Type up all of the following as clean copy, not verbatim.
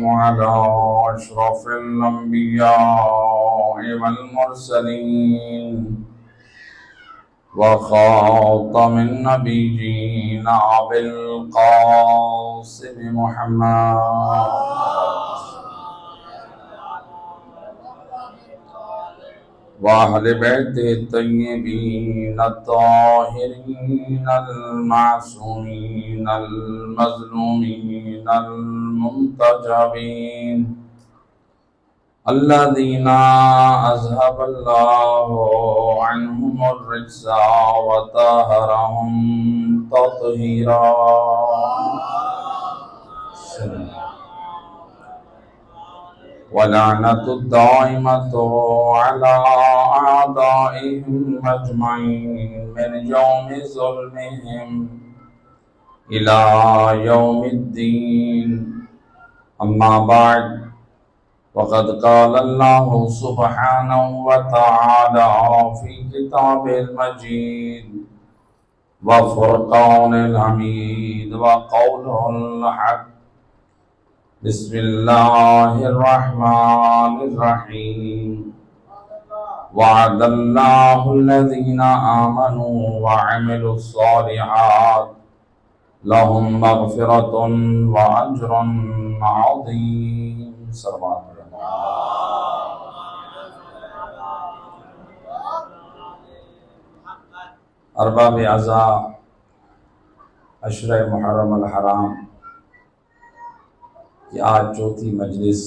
على أشرف الأنبياء والمرسلين وخاتم النبيين أبي القاسم محمد وأهل بيته الطيبين الطاهرين المعصومين المظلومين المنتجبين الذين أذهب الله عنهم الرجس وطهرهم تطهيرا. ولعنة الدائمة على أعدائهم أجمعين من يوم ظلمهم إلى يوم الدين. أما بعد، وقد قال الله سبحانه وتعالى في كتابه المجيد وفرقان الحميد وقوله الحق: بسم الله الرحمن الرحيم. وعد الله الذين آمنوا وعملوا الصالحات لهم مغفرة وأجر عظيم. صلوات ارباب اعزاء، عشرہ محرم الحرام کہ آج چوتھی مجلس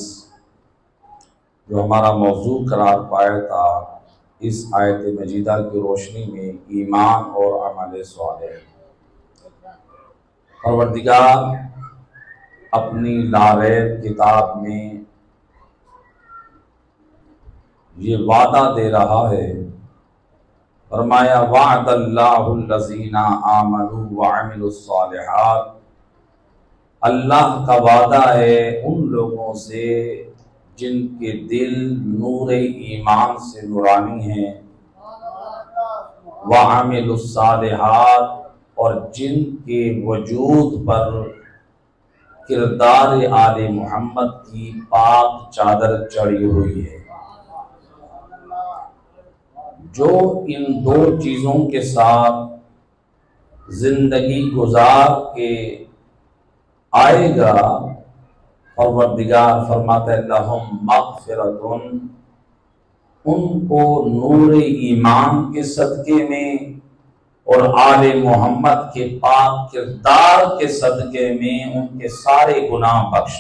جو ہمارا موضوع قرار پایا تھا، اس آیت مجیدہ کی روشنی میں ایمان اور عمل صالح. پروردگار اپنی لاریب کتاب میں یہ وعدہ دے رہا ہے. فرمایا: وعد اللہ الذین آمنوا وعملوا الصالحات. اللہ کا وعدہ ہے ان لوگوں سے جن کے دل نور ایمان سے نورانی ہیں، وعملوا الصالحات، اور جن کے وجود پر کردار آل محمد کی پاک چادر چڑھی ہوئی ہے. جو ان دو چیزوں کے ساتھ زندگی گزار کے آئے گا، پروردگار فرماتا ہے لہم مغفرۃ، ان کو نور ایمان کے صدقے میں اور آل محمد کے پاک کردار کے صدقے میں ان کے سارے گناہ بخش.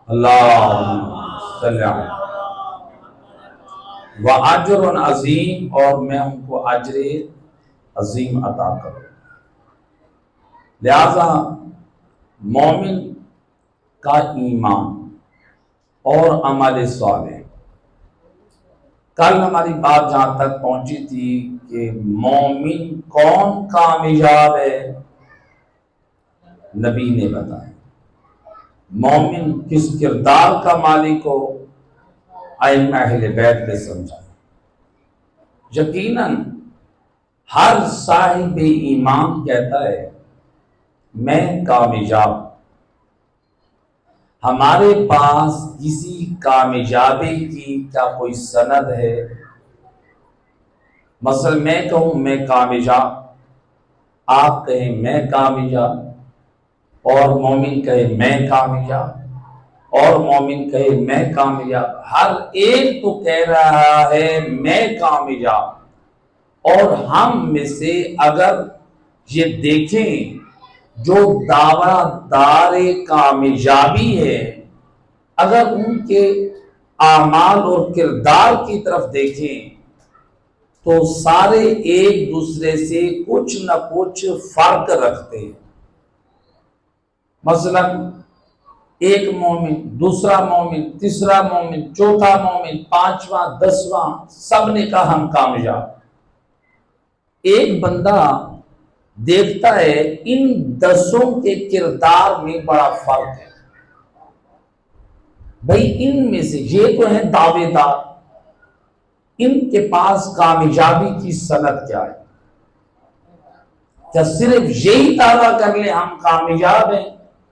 اللہم صلی علیہ وَأَجْرٌ عظیم، اور میں ان کو اجر عظیم عطا کروں. لہذا مومن کا ایمان اور عمل صالح، کل ہماری بات جہاں تک پہنچی تھی کہ مومن کون کامیاب ہے، نبی نے بتایا. مومن کس کردار کا مالک ہو، ائمہ اہل بیت نے سمجھا. یقیناً ہر صاحب ایمان کہتا ہے میں کامیاب. ہمارے پاس کسی کامیابی کی کیا کوئی سند ہے؟ مثلا میں کہوں میں کامیاب، آپ کہیں میں کامیاب، اور مومن کہے میں کامیاب، اور مومن کہے میں کامیاب. ہر ایک تو کہہ رہا ہے میں کامیاب. اور ہم میں سے اگر یہ دیکھیں جو دعویٰ دار کامیابی ہے، اگر ان کے اعمال اور کردار کی طرف دیکھیں تو سارے ایک دوسرے سے کچھ نہ کچھ فرق رکھتے ہیں. مثلا ایک مومن، دوسرا مومن، تیسرا مومن، چوتھا مومن، پانچواں، دسواں، سب نے کہا ہم کامیاب. ایک بندہ دیکھتا ہے ان 10 کے کردار میں بڑا فرق ہے. بھئی ان میں سے یہ تو ہیں دعوے دار، ان کے پاس کامیابی کی سند کیا ہے؟ کیا صرف یہی دعویٰ کر لیں ہم کامیاب ہیں؟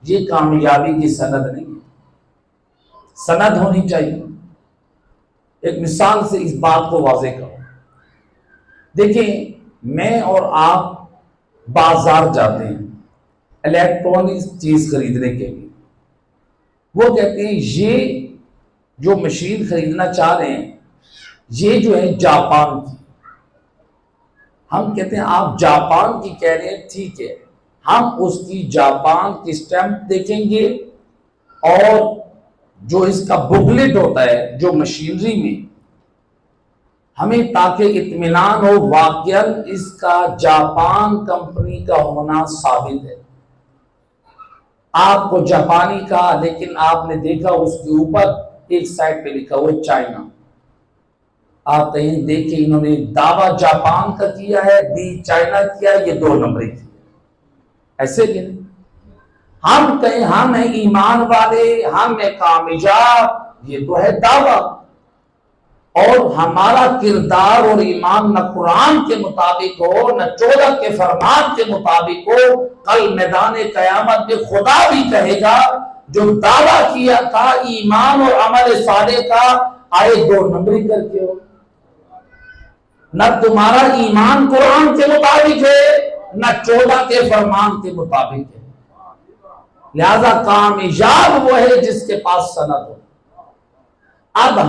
یہ کامیابی کی سند نہیں ہے، سند ہونی چاہیے۔ ایک مثال سے اس بات کو واضح کرو۔ دیکھیں، میں اور آپ بازار جاتے ہیں الیکٹرانک چیز خریدنے کے لیے، وہ کہتے ہیں یہ جو مشین خریدنا چاہ رہے ہیں یہ جو ہے جاپان کی، ہم کہتے ہیں آپ جاپان کی کہہ رہے ہیں، ٹھیک ہے، ہم اس کی جاپان کی اسٹیمپ دیکھیں گے اور جو اس کا بکلیٹ ہوتا ہے جو مشینری میں، ہمیں تاکہ اطمینان ہو واقعاً اس کا جاپان کمپنی کا ہونا ثابت ہے۔ آپ کو جاپانی کہا لیکن آپ نے دیکھا اس کے اوپر ایک سائڈ پہ لکھا ہوا چائنا، آپ کہیں دیکھیں انہوں نے دعویٰ جاپان کا کیا ہے، دی چائنا کیا، یہ 2 نمبری کی، ایسے بھی نہیں۔ ہم کہیں ہم ہیں ایمان والے، ہم ہیں کامیاب، یہ تو ہے دعویٰ، اور ہمارا کردار اور ایمان نہ قرآن کے مطابق ہو نہ 14 کے فرمان کے مطابق ہو، کل میدان قیامت میں خدا بھی کہے گا جو دعویٰ کیا تھا ایمان اور عمل صالح کا، آئے 2 نمبری کر کے ہو، نہ تمہارا ایمان قرآن کے مطابق ہے نہ 14 کے فرمان کے مطابق ہے، لہذا کامیاب وہ ہے جس کے پاس سند ہو۔ اب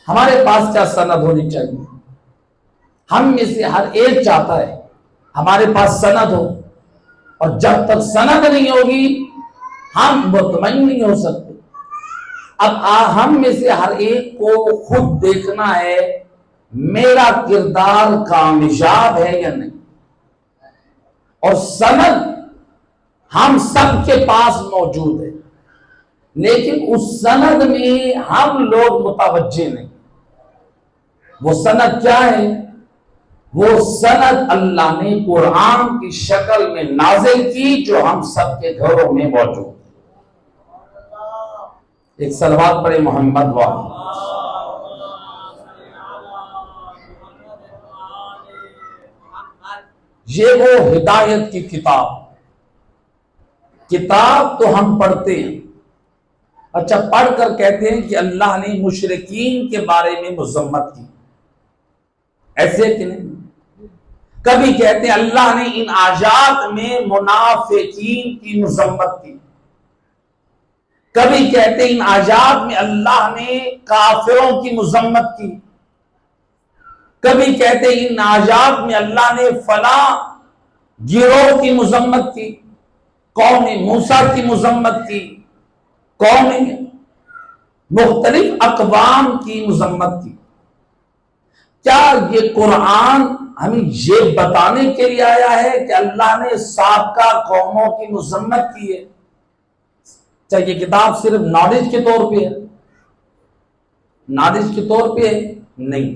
ہمارے پاس کیا سند ہونی چاہیے؟ ہم میں سے ہر ایک چاہتا ہے ہمارے پاس سند ہو، اور جب تک سند نہیں ہوگی ہم مطمئن نہیں ہو سکتے۔ اب ہم میں سے ہر ایک کو خود دیکھنا ہے میرا کردار کامیاب ہے یا نہیں، اور سند ہم سب کے پاس موجود ہے، لیکن اس سند میں ہم لوگ متوجہ نہیں۔ وہ سند کیا ہے؟ وہ سند اللہ نے قرآن کی شکل میں نازل کی جو ہم سب کے گھروں میں موجود ہے۔ ایک صلوات پڑھے محمد والی۔ یہ وہ ہدایت کی کتاب تو ہم پڑھتے ہیں، اچھا پڑھ کر کہتے ہیں کہ اللہ نے مشرکین کے بارے میں مذمت کی، ایسے کہ نہیں؟ کبھی کہتے ہیں اللہ نے ان آیات میں منافقین کی مذمت کی، کبھی کہتے ہیں ان آیات میں اللہ نے کافروں کی مذمت کی، کبھی کہتے ہیں ان آیات میں اللہ نے فلاں گروہ کی مذمت کی، قوم موسیٰ کی مذمت کی، قوم مختلف اقوام کی مذمت کی۔ کیا یہ قرآن ہمیں یہ بتانے کے لیے آیا ہے کہ اللہ نے سابقہ قوموں کی مذمت کی ہے؟ کیا یہ کتاب صرف نالج کے طور پہ ہے؟ نالج کے طور پہ ہے؟ نہیں،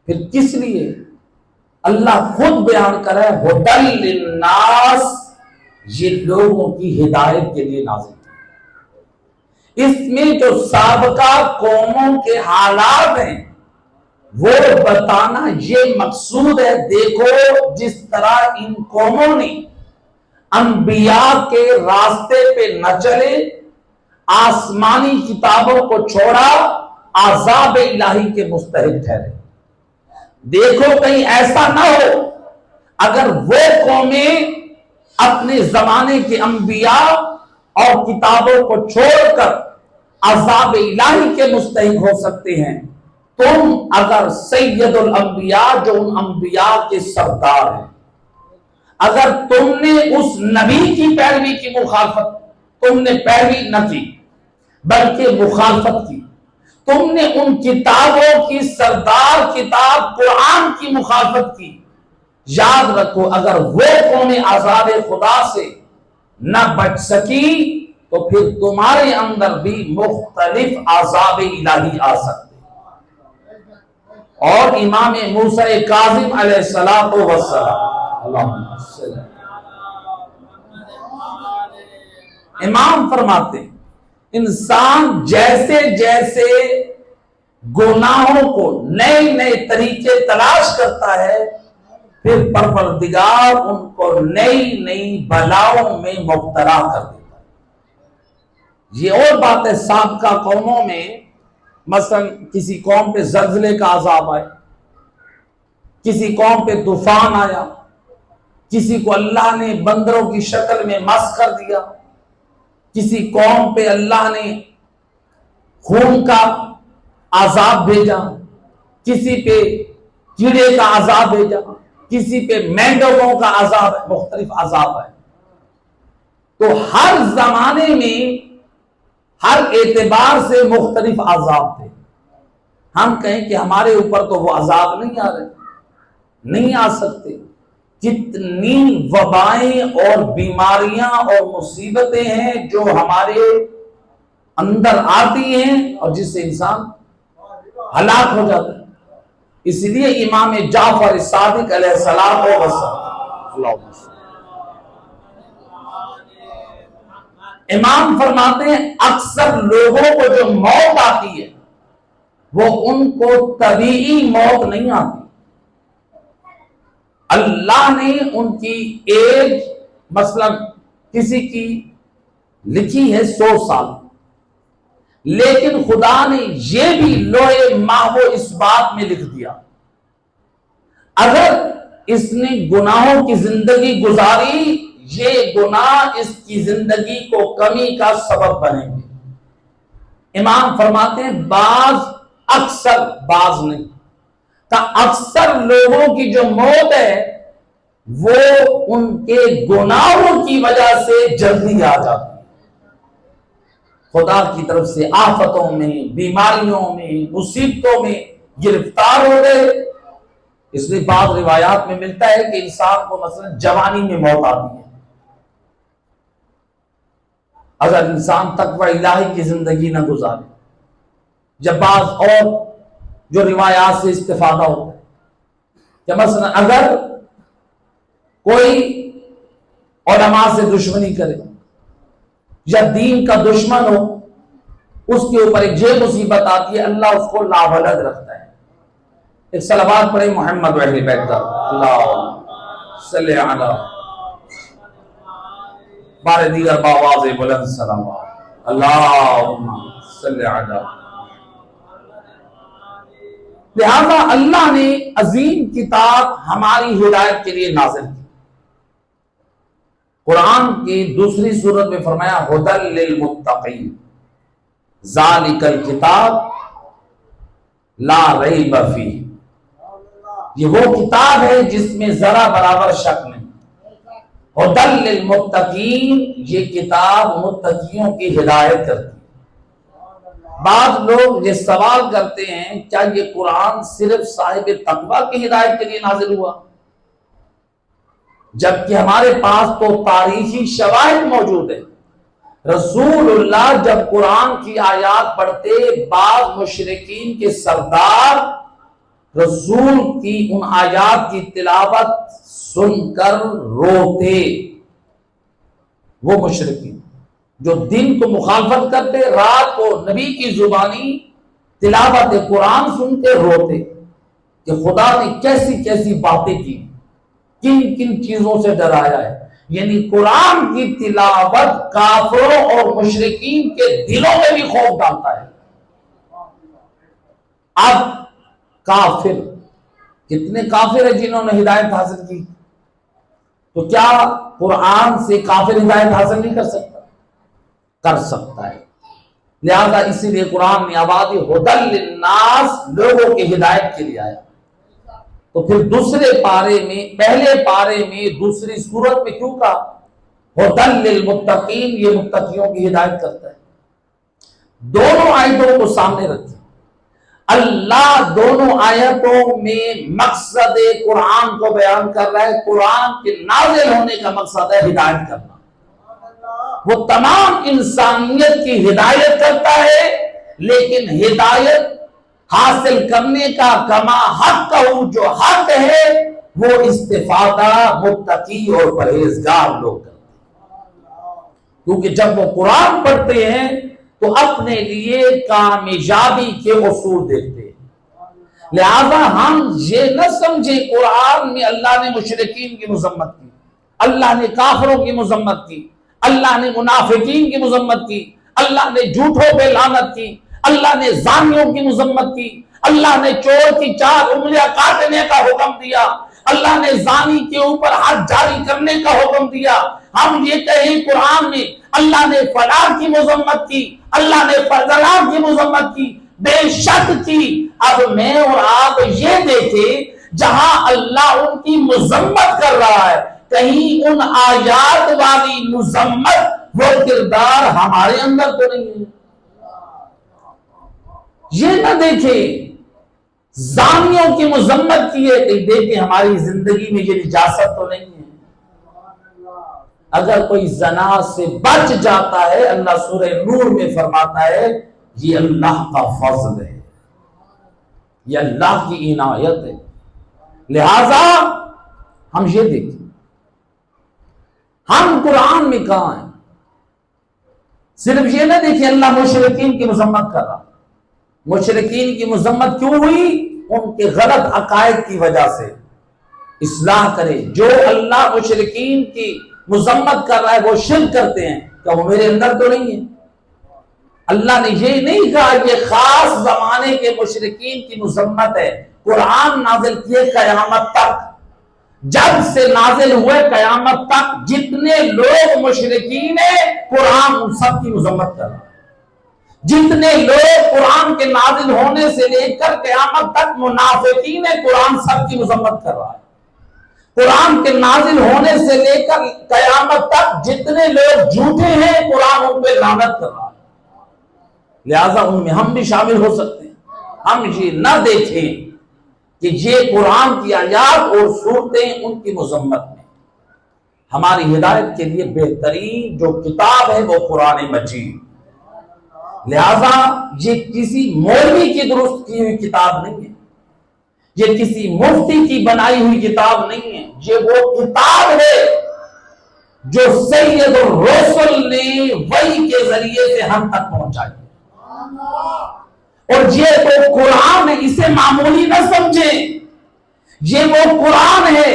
پھر کس لیے؟ اللہ خود بیان کر رہا ہے ہدی للناس، یہ لوگوں کی ہدایت کے لیے نازل ہے۔ اس میں جو سابقہ قوموں کے حالات ہیں وہ بتانا یہ مقصود ہے۔ دیکھو جس طرح ان قوموں نے انبیاء کے راستے پہ نہ چلے، آسمانی کتابوں کو چھوڑا، عذاب الہی کے مستحق ٹھہرے۔ دیکھو کہیں ایسا نہ ہو اگر وہ قومیں اپنے زمانے کے انبیاء اور کتابوں کو چھوڑ کر عذاب الہی کے مستحق ہو سکتے ہیں، تم اگر سید الانبیاء جو ان انبیاء کے سردار ہیں، اگر تم نے اس نبی کی پیروی کی مخالفت، تم نے پیروی نہ کی بلکہ مخالفت کی، تم نے ان کتابوں کی سردار کتاب قرآن کی مخالفت کی، یاد رکھو اگر وہ قوم عذاب خدا سے نہ بچ سکی تو پھر تمہارے اندر بھی مختلف عذاب الہی آ سکتے۔ اور امام موسیٰ کاظم علیہ السلام امام فرماتے ہیں انسان جیسے جیسے گناہوں کو نئے نئے طریقے تلاش کرتا ہے، پھر پروردگار ان کو نئی نئی بلاؤں میں مبتلا کر دیتا ہے۔ یہ اور بات ہے، سابقہ قوموں میں مثلا کسی قوم پہ زلزلے کا عذاب آئے، کسی قوم پہ طوفان آیا، کسی کو اللہ نے بندروں کی شکل میں مسخ کر دیا، کسی قوم پہ اللہ نے خون کا عذاب بھیجا، کسی پہ کیڑے کا عذاب بھیجا، کسی پہ مینڈکوں کا عذاب ہے، مختلف عذاب ہے۔ تو ہر زمانے میں ہر اعتبار سے مختلف عذاب تھے۔ ہم کہیں کہ ہمارے اوپر تو وہ عذاب نہیں آ رہے، نہیں آ سکتے۔ کتنی وبائیں اور بیماریاں اور مصیبتیں ہیں جو ہمارے اندر آتی ہیں اور جس سے انسان ہلاک ہو جاتا ہے۔ اس لیے امام جعفر صادق علیہ السلام امام فرماتے ہیں اکثر لوگوں کو جو موت آتی ہے وہ ان کو طبیعی موت نہیں آتی، اللہ نے ان کی ایج مثلا کسی کی لکھی ہے 100 سال، لیکن خدا نے یہ بھی لوح محفوظ اس بات میں لکھ دیا اگر اس نے گناہوں کی زندگی گزاری یہ گناہ اس کی زندگی کو کمی کا سبب بنیں گے۔ امام فرماتے ہیں بعض، اکثر، بعض نہیں، اکثر لوگوں کی جو موت ہے وہ ان کے گناہوں کی وجہ سے جلدی آ جاتی ہے، خدا کی طرف سے آفتوں میں، بیماریوں میں، مصیبتوں میں گرفتار ہو گئے۔ اس لیے بعض روایات میں ملتا ہے کہ انسان کو مثلا جوانی میں موت آتی ہے اگر انسان تقوی الہی کی زندگی نہ گزارے۔ جب بعض اور جو روایات سے استفادہ ہوتا ہے کہ مثلا اگر کوئی علماء سے دشمنی کرے یا دین کا دشمن ہو، اس کے اوپر ایک یہ مصیبت آتی ہے اللہ اس کو لاولد رکھتا ہے۔ ایک صلوات پڑھے محمد و اہل بیت پر، اللہ صلی علی بار دیگر باواز بلند صلوات، اللہم صلی علی۔ لہذا اللہ نے عظیم کتاب ہماری ہدایت کے لیے نازل کی۔ قرآن کی دوسری سورت میں فرمایا ھدی للمتقین، ذالک الکتاب لا ریب فیہ، یہ وہ کتاب ہے جس میں ذرا برابر شک نہیں۔ ھدی للمتقین، یہ کتاب متقیوں کی ہدایت کرتی ہے۔ بعض لوگ یہ سوال کرتے ہیں کیا یہ قرآن صرف صاحب تقوی کی ہدایت کے لیے نازل ہوا؟ جبکہ ہمارے پاس تو تاریخی شواہد موجود ہیں۔ رسول اللہ جب قرآن کی آیات پڑھتے بعض مشرکین کے سردار رسول کی ان آیات کی تلاوت سن کر روتے۔ وہ مشرکین جو دن کو مخالفت کرتے رات کو نبی کی زبانی تلاوت قرآن سن کے روتے کہ خدا نے کیسی کیسی باتیں کی، کن کن چیزوں سے ڈرایا ہے۔ یعنی قرآن کی تلاوت کافروں اور مشرکین کے دلوں میں بھی خوف ڈالتا ہے۔ اب کافر، کتنے کافر ہیں جنہوں نے ہدایت حاصل کی، تو کیا قرآن سے کافر ہدایت حاصل نہیں کر سکتا؟ کر سکتا ہے۔ لہذا اسی لیے قرآن نے آواز دی ھدی للناس، لوگوں کی ہدایت کے لیے آیا۔ تو پھر دوسرے پارے میں، پہلے پارے میں دوسری سورت میں کیوں کہا ھدی للمتقین، یہ متقیوں کی ہدایت کرتا ہے۔ دونوں آیتوں کو سامنے رکھیں، اللہ دونوں آیتوں میں مقصد قرآن کو بیان کر رہا ہے۔ قرآن کے نازل ہونے کا مقصد ہے ہدایت کرنا، وہ تمام انسانیت کی ہدایت کرتا ہے، لیکن ہدایت حاصل کرنے کا کما حق کا جو حق ہے وہ استفادہ متقی اور پرہیزگار لوگ کرتے ہیں، کیونکہ جب وہ قرآن پڑھتے ہیں تو اپنے لیے کامیابی کے اصول دیکھتے ہیں۔ لہذا ہم یہ نہ سمجھیں قرآن میں اللہ نے مشرکین کی مذمت کی، اللہ نے کافروں کی مذمت کی، اللہ نے منافقین کی مذمت کی، اللہ نے جھوٹوں پہ لعنت کی، اللہ نے زانیوں کی مذمت کی، اللہ نے چور کی 4 انگلیاں کاٹنے کا حکم دیا، اللہ نے زانی کے اوپر حد جاری کرنے کا حکم دیا۔ ہم یہ کہیں قرآن میں اللہ نے فلاں کی مذمت کی، اللہ نے فلاں کی مذمت کی، بے شک کی۔ اب میں اور آپ یہ دیکھیں جہاں اللہ ان کی مذمت کر رہا ہے، کہیں ان آیات والی مذمت وہ کردار ہمارے اندر تو نہیں ہے۔ یہ نہ دیکھیں زانیوں کی مذمت کی ہے کہ دیکھیں ہماری زندگی میں یہ نجاست تو نہیں ہے۔ اگر کوئی زنا سے بچ جاتا ہے، اللہ سورہ نور میں فرماتا ہے یہ اللہ کا فضل ہے، یہ اللہ کی عنایت ہے۔ لہذا ہم یہ دیکھیں ہم قرآن میں کہاں ہیں۔ صرف یہ نہ دیکھیں اللہ مشرکین کی مذمت کر رہا۔ مشرکین کی مذمت کیوں ہوئی؟ ان کے غلط عقائد کی وجہ سے۔ اصلاح کرے، جو اللہ مشرکین کی مذمت کر رہا ہے وہ شرک کرتے ہیں، کہ وہ میرے اندر تو نہیں ہے۔ اللہ نے یہ نہیں کہا یہ خاص زمانے کے مشرکین کی مذمت ہے۔ قرآن نازل کیے قیامت تک، جب سے نازل ہوئے قیامت تک جتنے لوگ مشرکین ہیں قرآن ان سب کی مذمت کر رہا ہے۔ جتنے لوگ قرآن کے نازل ہونے سے لے کر قیامت تک منافقین ہیں قرآن سب کی مذمت کر رہا ہے۔ قرآن کے نازل ہونے سے لے کر قیامت تک جتنے لوگ جھوٹے ہیں قرآن ان پہ لعنت کر رہا ہے۔ لہذا ان میں ہم بھی شامل ہو سکتے ہیں۔ ہم یہ نہ دیکھیں کہ یہ قرآن کی آیات اور صورتیں ان کی مذمت میں۔ ہماری ہدایت کے لیے بہترین جو کتاب ہے وہ قرآن مجید۔ لہذا یہ کسی مولوی کی درست کی ہوئی کتاب نہیں ہے، یہ کسی مفتی کی بنائی ہوئی کتاب نہیں ہے، یہ وہ کتاب ہے جو سید الرسل نے وحی کے ذریعے سے ہم تک پہنچائی۔ اور یہ تو قرآن ہے، اسے معمولی نہ سمجھیں، یہ وہ قرآن ہے۔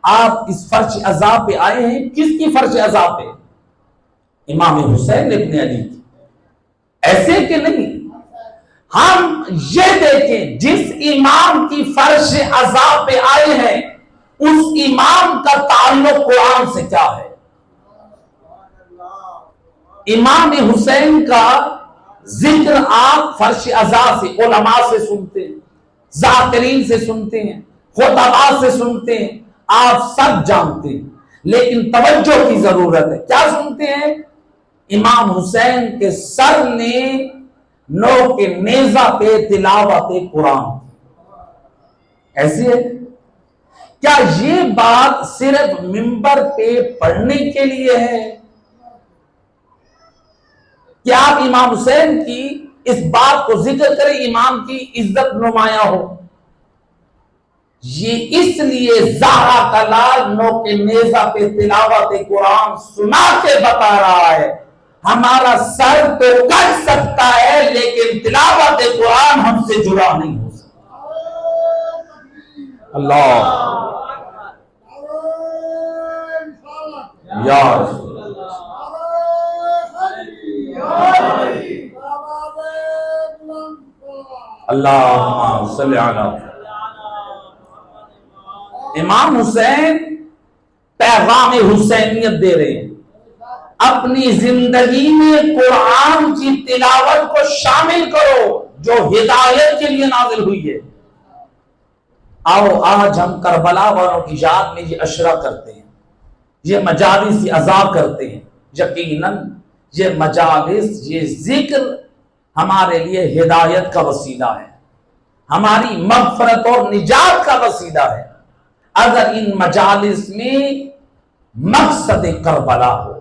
آپ اس فرش عذاب پہ آئے ہیں، کس کی فرش عذاب پہ؟ امام حسین ابن علی کی، ایسے کہ نہیں۔ ہم یہ دیکھیں جس امام کی فرش عذاب پہ آئے ہیں اس امام کا تعلق قرآن سے کیا ہے۔ امام حسین کا ذکر آپ فرش عذاب سے علماء سے سنتے ہیں، ذاکرین سے سنتے ہیں، خطباء سے سنتے ہیں، آپ سب جانتے ہیں، لیکن توجہ کی ضرورت ہے۔ کیا سنتے ہیں؟ امام حسین کے سر نے نو کے نیزہ پہ تلاوت قرآن، ایسی ہے۔ کیا یہ بات صرف منبر پہ پڑھنے کے لیے ہے؟ کیا آپ امام حسین کی اس بات کو ذکر کریں امام کی عزت نمایاں ہو؟ یہ اس لیے زہرا کا لال نو کے نیزہ پہ تلاوت قرآن سنا کے بتا رہا ہے ہمارا سر تو کٹ سکتا ہے لیکن تلاوت قرآن ہم سے جڑا نہیں ہو سکتا۔ اللہ یا رسول اللہ صلی اللہ علیہ۔ امام حسین پیغام حسینیت دے رہے ہیں، اپنی زندگی میں قرآن کی تلاوت کو شامل کرو جو ہدایت کے لیے نازل ہوئی ہے۔ آؤ آج ہم کربلا والوں کی یاد میں یہ اشرا کرتے ہیں، یہ مجالس یہ عزا کرتے ہیں۔ یقیناً یہ مجالس یہ ذکر ہمارے لیے ہدایت کا وسیلہ ہے، ہماری مغفرت اور نجات کا وسیلہ ہے۔ اگر ان مجالس میں مقصد کربلا ہو،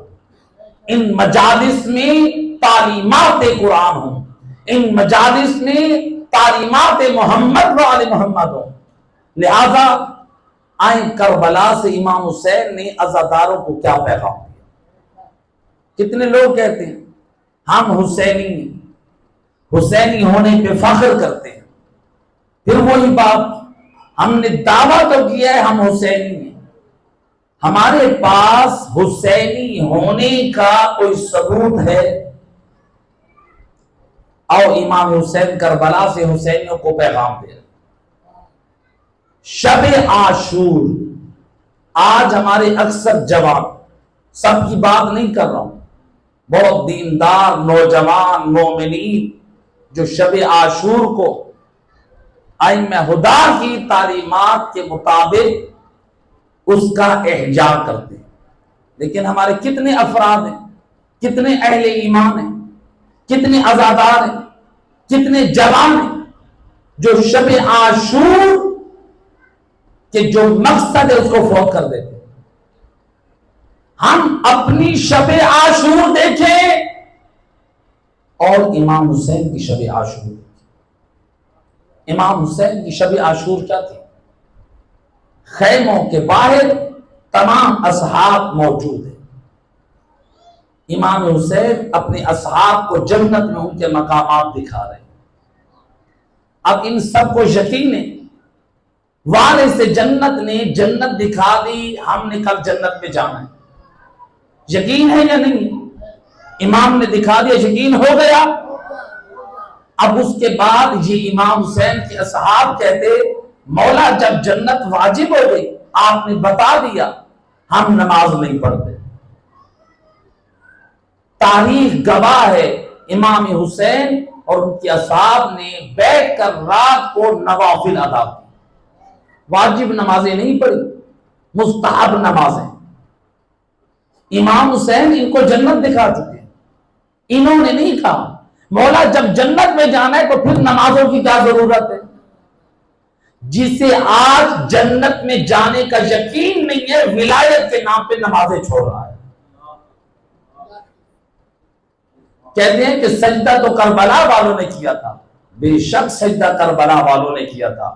ان مجالس میں تعلیمات قرآن ہوں، ان مجالس میں تعلیمات محمد و آل محمد ہوں، لہذا آئیں کربلا سے امام حسین نے عزاداروں کو کیا پیغام دیا۔ کتنے لوگ کہتے ہیں ہم حسینی ہونے پہ فخر کرتے ہیں، پھر وہی بات، ہم نے دعویٰ تو کیا ہے ہم حسینی ہیں، ہمارے پاس حسینی ہونے کا کوئی ثبوت ہے؟ اور امام حسین کربلا سے حسینیوں کو پیغام دے رہے۔ شب عاشور، آج ہمارے اکثر جوان، سب کی بات نہیں کر رہا ہوں، بہت دیندار نوجوان مومنین جو شب عاشور کو ائمہ ہدا کی تعلیمات کے مطابق اس کا احجاج کرتے ہیں، لیکن ہمارے کتنے افراد ہیں، کتنے اہل ایمان ہیں، کتنے عزادار ہیں، کتنے جوان ہیں جو شب عاشور کہ جو مقصد ہے اس کو فوت کر دیتے ہیں۔ ہم اپنی شب عاشور دیکھیں اور امام حسین کی شب عاشور دیکھیں۔ امام حسین کی شب عاشور کیا تھی؟ خیموں کے باہر تمام اصحاب موجود ہیں، امام حسین اپنے اصحاب کو جنت میں ان کے مقامات دکھا رہے ہیں۔ اب ان سب کو یقین ہے، والے سے جنت نے جنت دکھا دی، ہم نے کل جنت میں جانا ہے، یقین ہے یا نہیں؟ امام نے دکھا دیا، یقین ہو گیا۔ اب اس کے بعد یہ امام حسین کے اصحاب کہتے مولا جب جنت واجب ہو گئی، آپ نے بتا دیا، ہم نماز نہیں پڑھتے۔ تاریخ گواہ ہے امام حسین اور ان کے اصحاب نے بیٹھ کر رات کو نوافل ادا کی، واجب نمازیں نہیں پڑھی، مستحب نمازیں۔ امام حسین ان کو جنت دکھا چکے، انہوں نے نہیں کہا مولا جب جنت میں جانا ہے تو پھر نمازوں کی کیا ضرورت ہے؟ جسے آج جنت میں جانے کا یقین نہیں ہے، ولایت کے نام پہ نمازیں چھوڑ رہا ہے۔ کہتے ہیں کہ سجدہ تو کربلا والوں نے کیا تھا، بے شک سجدہ کربلا والوں نے کیا تھا۔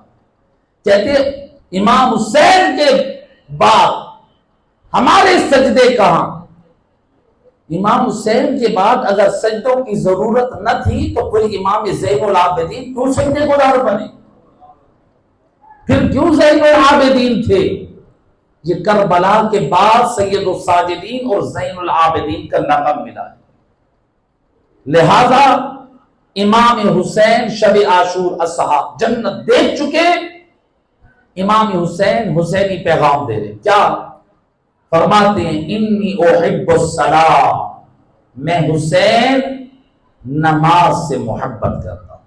کہتے ہیں امام حسین کے بعد ہمارے سجدے کہاں؟ امام حسین کے بعد اگر سجدوں کی ضرورت نہ تھی تو پھر امام زین العابدین کیوں سجدے گزار بنے؟ پھر کیوں زین العابدین تھے؟ یہ کربلا کے بعد سید الساجدین اور زین العابدین کا لقب ملا ہے۔ لہذا امام حسین شب عاشور اصحاب جنت دیکھ چکے، امام حسین حسینی پیغام دے رہے، کیا فرماتے ہیں؟ انی احب الصلاۃ، میں حسین نماز سے محبت کرتا ہوں،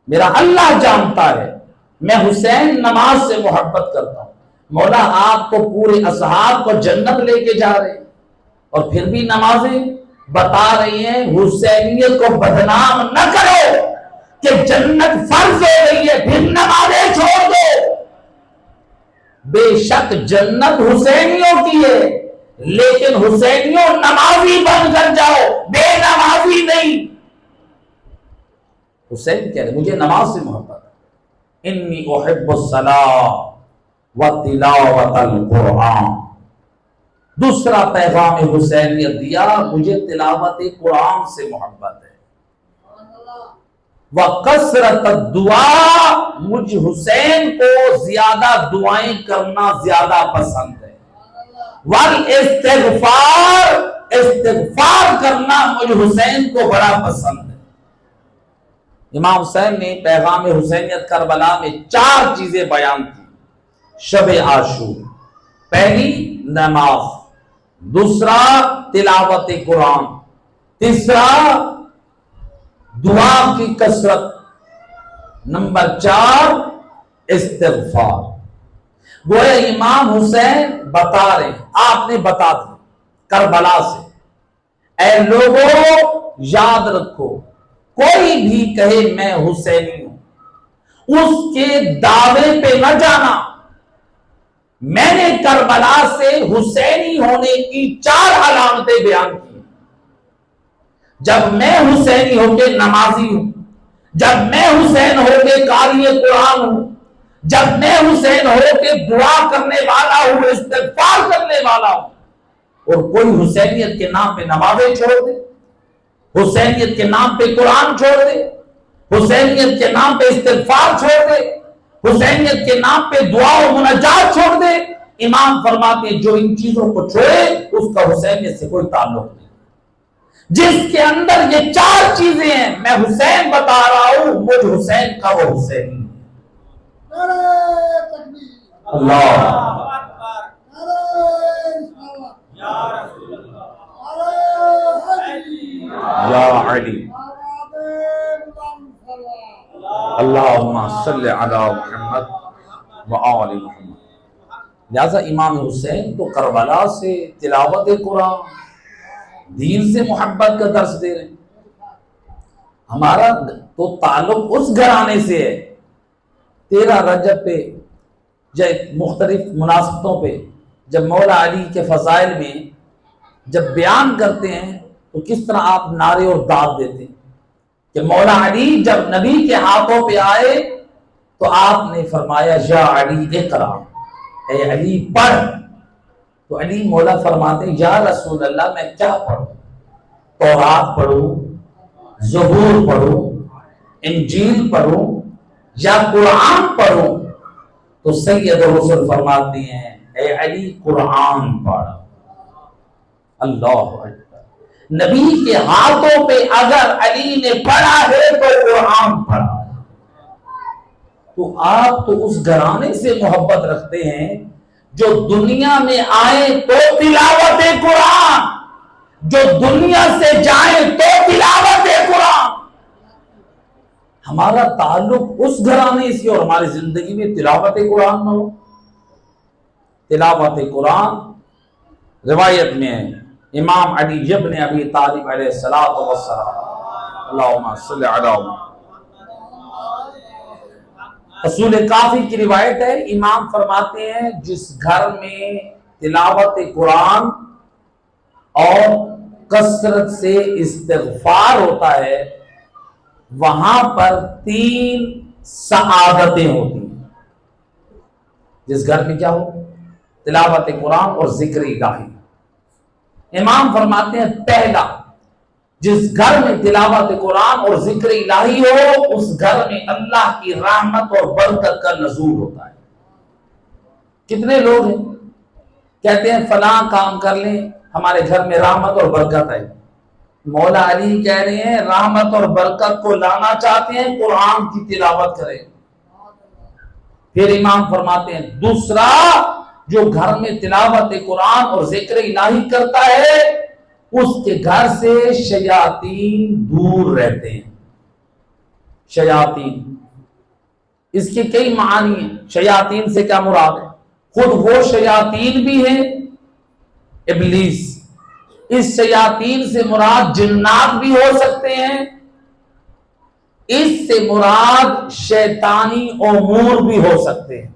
میرا اللہ جانتا ہے میں حسین نماز سے محبت کرتا ہوں۔ مولا آپ تو پورے اصحاب کو جنت لے کے جا رہے ہیں اور پھر بھی نمازیں بتا رہی ہیں، حسینیت کو بدنام نہ کرو کہ جنت فرض ہو گئی ہے پھر نمازیں چھوڑ دو۔ بے شک جنت حسینیوں کی ہے، لیکن حسینیوں نمازی بن کر جاؤ، بے نمازی نہیں۔ حسین کہہ رہے مجھے نماز سے محبت ہے، انی احب الصلاۃ وتلاوۃ القرآن۔ دوسرا پیغام حسینیت دیا، مجھے تلاوت قرآن سے محبت ہے۔ وَقَسْرَةَ الدُّعَاء، مجھ حسین کو زیادہ دعائیں کرنا زیادہ پسند ہے۔ وَالْإِسْتِغْفَارِ، استغفار کرنا مجھ حسین کو بڑا پسند ہے۔ امام حسین نے پیغام حسینیت کربلا میں 4 چیزیں بیان کی شب عاشور۔ پہلی نماز، دوسرا تلاوت قرآن، تیسرا دعا کی کثرت، نمبر 4 استغفار۔ گویا امام حسین بتا رہے ہیں، آپ نے بتا دیا کربلا سے، اے لوگوں یاد رکھو کوئی بھی کہے میں حسینی ہوں، اس کے دعوے پہ نہ جانا۔ میں نے کربلا سے حسینی ہونے کی 4 علامتیں بیان کی۔ جب میں حسینی ہو کے نمازی ہوں، جب میں حسین ہو کے قاری قرآن ہوں، جب میں حسین ہو کے دعا کرنے والا ہوں، استغفار کرنے والا ہوں، اور کوئی حسینیت کے نام پہ نمازیں چھوڑ دے، حسینیت کے نام پہ قرآن چھوڑ دے، حسینیت کے نام پہ استغفار چھوڑ دے، حسینیت کے نام پہ دعا و مناجات چھوڑ دے، امام فرماتے ہیں جو ان چیزوں کو چھوڑے اس کا حسینیت سے کوئی تعلق نہیں۔ جس کے اندر یہ چار چیزیں ہیں، میں حسین بتا رہا ہوں، مجھ حسین کا وہ حسین اللہ یا علی اللہم صلی علی محمد وآل محمد۔ لہذا امام حسین تو کربلا سے تلاوت قرآن، دین سے محبت کا درس دے رہے ہیں۔ ہمارا تو تعلق اس گھرانے سے ہے۔ 13 رجب پہ یا مختلف مناسبتوں پہ جب مولا علی کے فضائل میں جب بیان کرتے ہیں تو کس طرح آپ نعرے اور داد دیتے ہیں کہ مولا علی جب نبی کے ہاتھوں پہ آئے تو آپ نے فرمایا یا علی اقرا، اے علی پڑھ۔ تو علی مولا فرماتے ہیں یا رسول اللہ میں کیا پڑھوں؟ تورات پڑھوں، زبور پڑھوں، انجیل پڑھوں یا قرآن پڑھوں؟ تو سید رسول فرماتے ہیں اے علی قرآن پڑھ۔ اللہ اکبر، نبی کے ہاتھوں پہ اگر علی نے پڑھا ہے تو قرآن پڑھا۔ تو آپ تو اس گھرانے سے محبت رکھتے ہیں جو دنیا میں آئے تو تلاوت قرآن، جو دنیا سے جائیں تو تلاوت قرآن۔ ہمارا تعلق اس گھرانے سے اور ہماری زندگی میں تلاوت قرآن نہ ہو۔ تلاوت قرآن روایت میں ہے امام علی ابن ابی طالب علیہ الصلوۃ والسلام اللہم صلی علی محمد، اصول کافی کی روایت ہے، امام فرماتے ہیں جس گھر میں تلاوت قرآن اور کثرت سے استغفار ہوتا ہے وہاں پر 3 سعادتیں ہوتی ہیں۔ جس گھر میں کیا ہو؟ تلاوت قرآن اور ذکر الہی۔ امام فرماتے ہیں پہلا، جس گھر میں تلاوت قرآن اور ذکر الہی ہو اس گھر میں اللہ کی رحمت اور برکت کا نزول ہوتا ہے۔ کتنے لوگ ہیں کہتے ہیں فلاں کام کر لیں ہمارے گھر میں رحمت اور برکت ہے۔ مولا علی کہہ رہے ہیں رحمت اور برکت کو لانا چاہتے ہیں قرآن کی تلاوت کریں۔ پھر امام فرماتے ہیں دوسرا، جو گھر میں تلاوت قرآن اور ذکر الہی کرتا ہے اس کے گھر سے شیاطین دور رہتے ہیں۔ شیاطین، اس کے کئی معنی ہیں۔ شیاطین سے کیا مراد ہے؟ خود وہ شیاطین بھی ہیں، ابلیس، اس شیاطین سے مراد جنات بھی ہو سکتے ہیں، اس سے مراد شیطانی امور بھی ہو سکتے ہیں،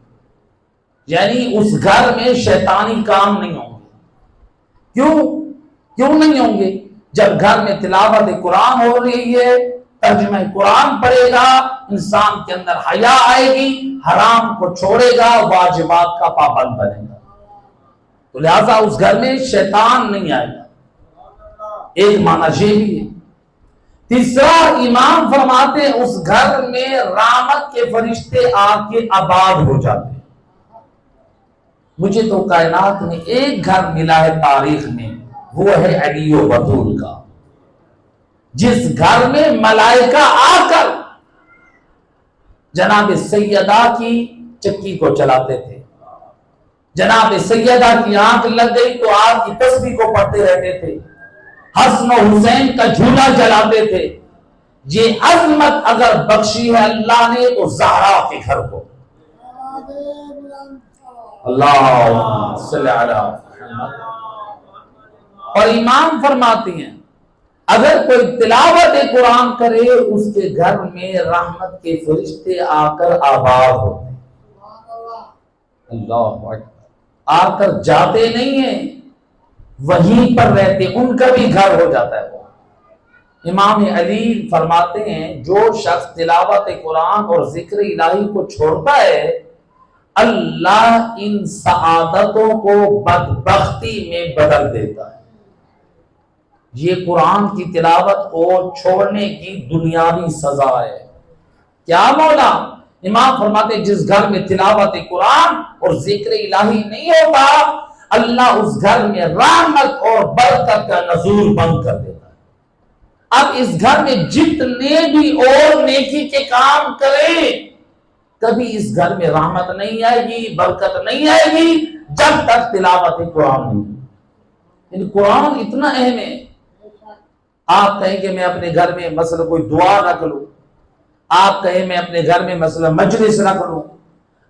یعنی اس گھر میں شیطانی کام نہیں ہوں گے۔ کیوں نہیں ہوں گے؟ جب گھر میں تلاوت قرآن ہو رہی ہے، ترجمہ قرآن پڑھے گا، انسان کے اندر حیا آئے گی، حرام کو چھوڑے گا، واجبات کا پابند بنے گا، تو لہذا اس گھر میں شیطان نہیں آئے گا۔ ایک معنی یہ بھی ہے۔ تیسرا، امام فرماتے ہیں اس گھر میں رحمت کے فرشتے آ کے آباد ہو جاتے ہیں۔ مجھے تو کائنات میں ایک گھر ملا ہے تاریخ میں، وہ ہے علی و بطول کا، جس گھر میں ملائکہ آ کر جناب سیدہ کی چکی کو چلاتے تھے، جناب سیدہ کی آنکھ لگ گئی تو آپ کی تسبیح کو پڑھتے رہتے تھے، حسن و حسین کا جھولا جلاتے تھے۔ یہ عظمت اگر بخشی ہے اللہ نے تو زہرا کے گھر کو۔ اللہ صلی علی محمد۔ اور امام فرماتے ہیں اگر کوئی تلاوت قرآن کرے اس کے گھر میں رحمت کے فرشتے آ کر آباد ہوتے ہیں۔ اللہ اکبر، آ کر جاتے نہیں ہیں، وہیں پر رہتے، ان کا بھی گھر ہو جاتا ہے وہ۔ امام علی فرماتے ہیں جو شخص تلاوت قرآن اور ذکر الہی کو چھوڑتا ہے اللہ ان سعادتوں کو بدبختی میں بدل دیتا ہے۔ یہ قرآن کی تلاوت کو چھوڑنے کی دنیاوی سزا ہے، کیا مولا؟ امام فرماتے جس گھر میں تلاوت قرآن اور ذکر الہی نہیں ہوتا اللہ اس گھر میں رحمت اور برکت کا نزول بند کر دیتا ہے۔ اب اس گھر میں جتنے بھی اور نیکی کے کام کریں کبھی اس گھر میں رحمت نہیں آئے گی، برکت نہیں آئے گی جب تک تلاوت قرآن نہیں۔ یعنی قرآن اتنا اہم ہے۔ آپ کہیں کہ میں اپنے گھر میں مثلا کوئی دعا رکھ لوں، آپ کہیں میں اپنے گھر میں مثلا مجلس رکھ لوں،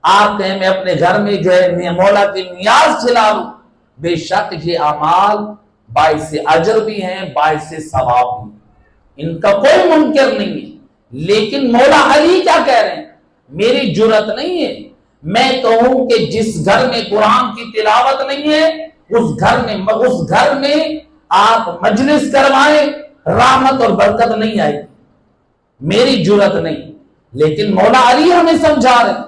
آپ کہیں میں اپنے گھر میں جو ہے مولا کی نیاز کھلا لوں، بے شک یہ اعمال باعث اجر بھی ہیں، باعث ثواب بھی، ان کا کوئی منکر نہیں ہے۔ لیکن مولا علی کیا کہہ رہے ہیں؟ میری جرت نہیں ہے میں کہوں کہ جس گھر میں قرآن کی تلاوت نہیں ہے اس گھر میں آپ مجلس کروائیں رحمت اور برکت نہیں آئے گی، میری جرت نہیں۔ لیکن مولا علی ہمیں سمجھا رہے ہیں،